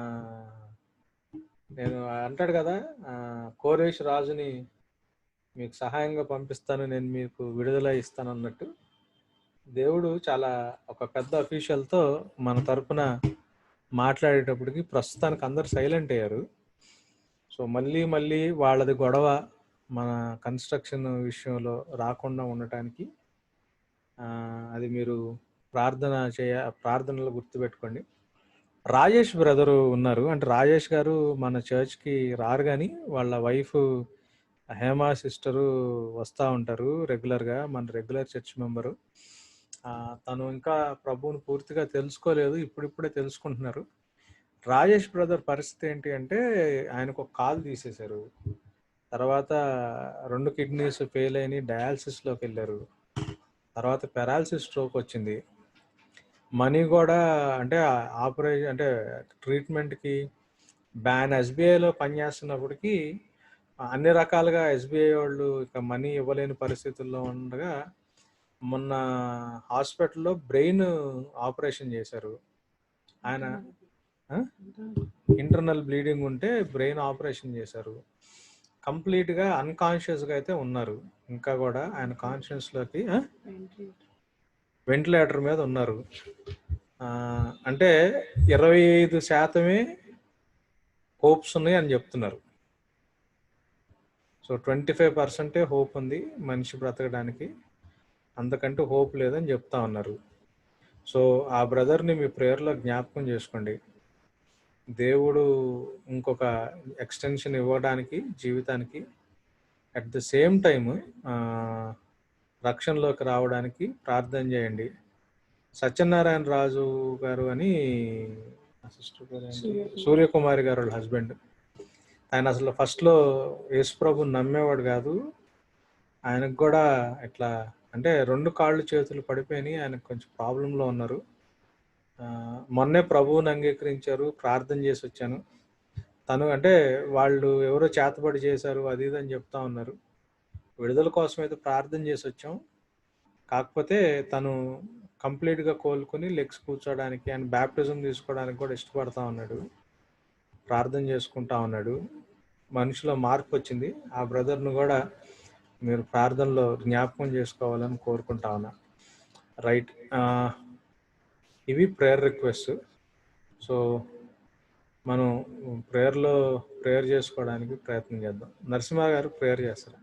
నేను అంటాడు కదా, కోరేష్ రాజుని మీకు సహాయంగా పంపిస్తాను, నేను మీకు విడుదల ఇస్తాను అన్నట్టు దేవుడు చాలా ఒక పెద్ద అఫీషియల్తో మన తరపున మాట్లాడేటప్పటికి ప్రస్తుతానికి అందరు సైలెంట్ అయ్యారు. సో మళ్ళీ మళ్ళీ వాళ్ళది గొడవ మన కన్స్ట్రక్షన్ విషయంలో రాకుండా ఉండటానికి అది మీరు ప్రార్థనలు గుర్తుపెట్టుకోండి. రాజేష్ బ్రదరు ఉన్నారు, అంటే రాజేష్ గారు మన చర్చ్కి రారు, కానీ వాళ్ళ వైఫ్ హేమా సిస్టరు వస్తూ ఉంటారు రెగ్యులర్గా, మన రెగ్యులర్ చర్చ్ మెంబరు. తను ఇంకా ప్రభువుని పూర్తిగా తెలుసుకోలేదు, ఇప్పుడిప్పుడే తెలుసుకుంటున్నారు. రాజేష్ బ్రదర్ పరిస్థితి ఏంటి అంటే ఆయనకు ఒక కాలు తీసేశారు, తర్వాత 2 కిడ్నీస్ ఫెయిల్ అయినాయి, డయాలసిస్లోకి వెళ్ళారు, తర్వాత పెరాలసిస్ స్ట్రోక్ వచ్చింది. మనీ కూడా అంటే ఆపరేషన్ అంటే ట్రీట్మెంట్కి ఎస్బీఐలో పనిచేస్తున్నప్పటికీ అన్ని రకాలుగా ఎస్బీఐ వాళ్ళు ఇక మనీ ఇవ్వలేని పరిస్థితుల్లో ఉండగా మొన్న హాస్పిటల్లో బ్రెయిన్ ఆపరేషన్ చేశారు. ఆయన ఇంటర్నల్ బ్లీడింగ్ ఉంటే బ్రెయిన్ ఆపరేషన్ చేశారు. కంప్లీట్గా అన్కాన్షియస్గా అయితే ఉన్నారు, ఇంకా కూడా ఆయన కాన్షియస్లోకి వెంటిలేటర్ మీద ఉన్నారు. అంటే 25% హోప్స్ ఉన్నాయి అని చెప్తున్నారు. సో 25% హోప్ ఉంది మనిషి బ్రతకడానికి, అంతకంటే హోప్ లేదని చెప్తా ఉన్నారు. సో ఆ బ్రదర్ని మీ ప్రేయర్లో జ్ఞాపకం చేసుకోండి. దేవుడు ఇంకొక ఎక్స్టెన్షన్ ఇవ్వడానికి జీవితానికి, అట్ ద సేమ్ టైమ్ రక్షణలోకి రావడానికి ప్రార్థన చేయండి. సత్యనారాయణ రాజు గారు అని సిస్టర్ గారు, సూర్యకుమారి గారు వాళ్ళ హస్బెండ్, ఆయన అసలు ఫస్ట్లో యేసుప్రభుని నమ్మేవాడు కాదు. ఆయనకు కూడా ఇట్లా అంటే 2 కాళ్ళు చేతులు పడిపోయినాయి, ఆయనకు కొంచెం ప్రాబ్లంలో ఉన్నారు. మొన్నే ప్రభువుని అంగీకరించారు, ప్రార్థన చేసి వచ్చాను. తను అంటే వాళ్ళు ఎవరో చేతబడి చేశారు అది ఇది అని చెప్తా ఉన్నారు. విడుదల కోసం అయితే ప్రార్థన చేసి వచ్చాం, కాకపోతే తను కంప్లీట్గా కోలుకొని లెగ్స్ కూర్చోడానికి అండ్ బ్యాప్టిజం తీసుకోవడానికి కూడా ఇష్టపడతా ఉన్నాడు, ప్రార్థన చేసుకుంటా ఉన్నాడు. మనిషిలో మార్పు వచ్చింది. ఆ బ్రదర్ను కూడా మీరు ప్రార్థనలో జ్ఞాపకం చేసుకోవాలని కోరుకుంటా ఉన్నా. రైట్, ఇవి ప్రేయర్ రిక్వెస్ట్. సో మనం ప్రేయర్ చేసుకోవడానికి ప్రయత్నం చేద్దాం. నరసింహ గారు ప్రేయర్ చేస్తారా?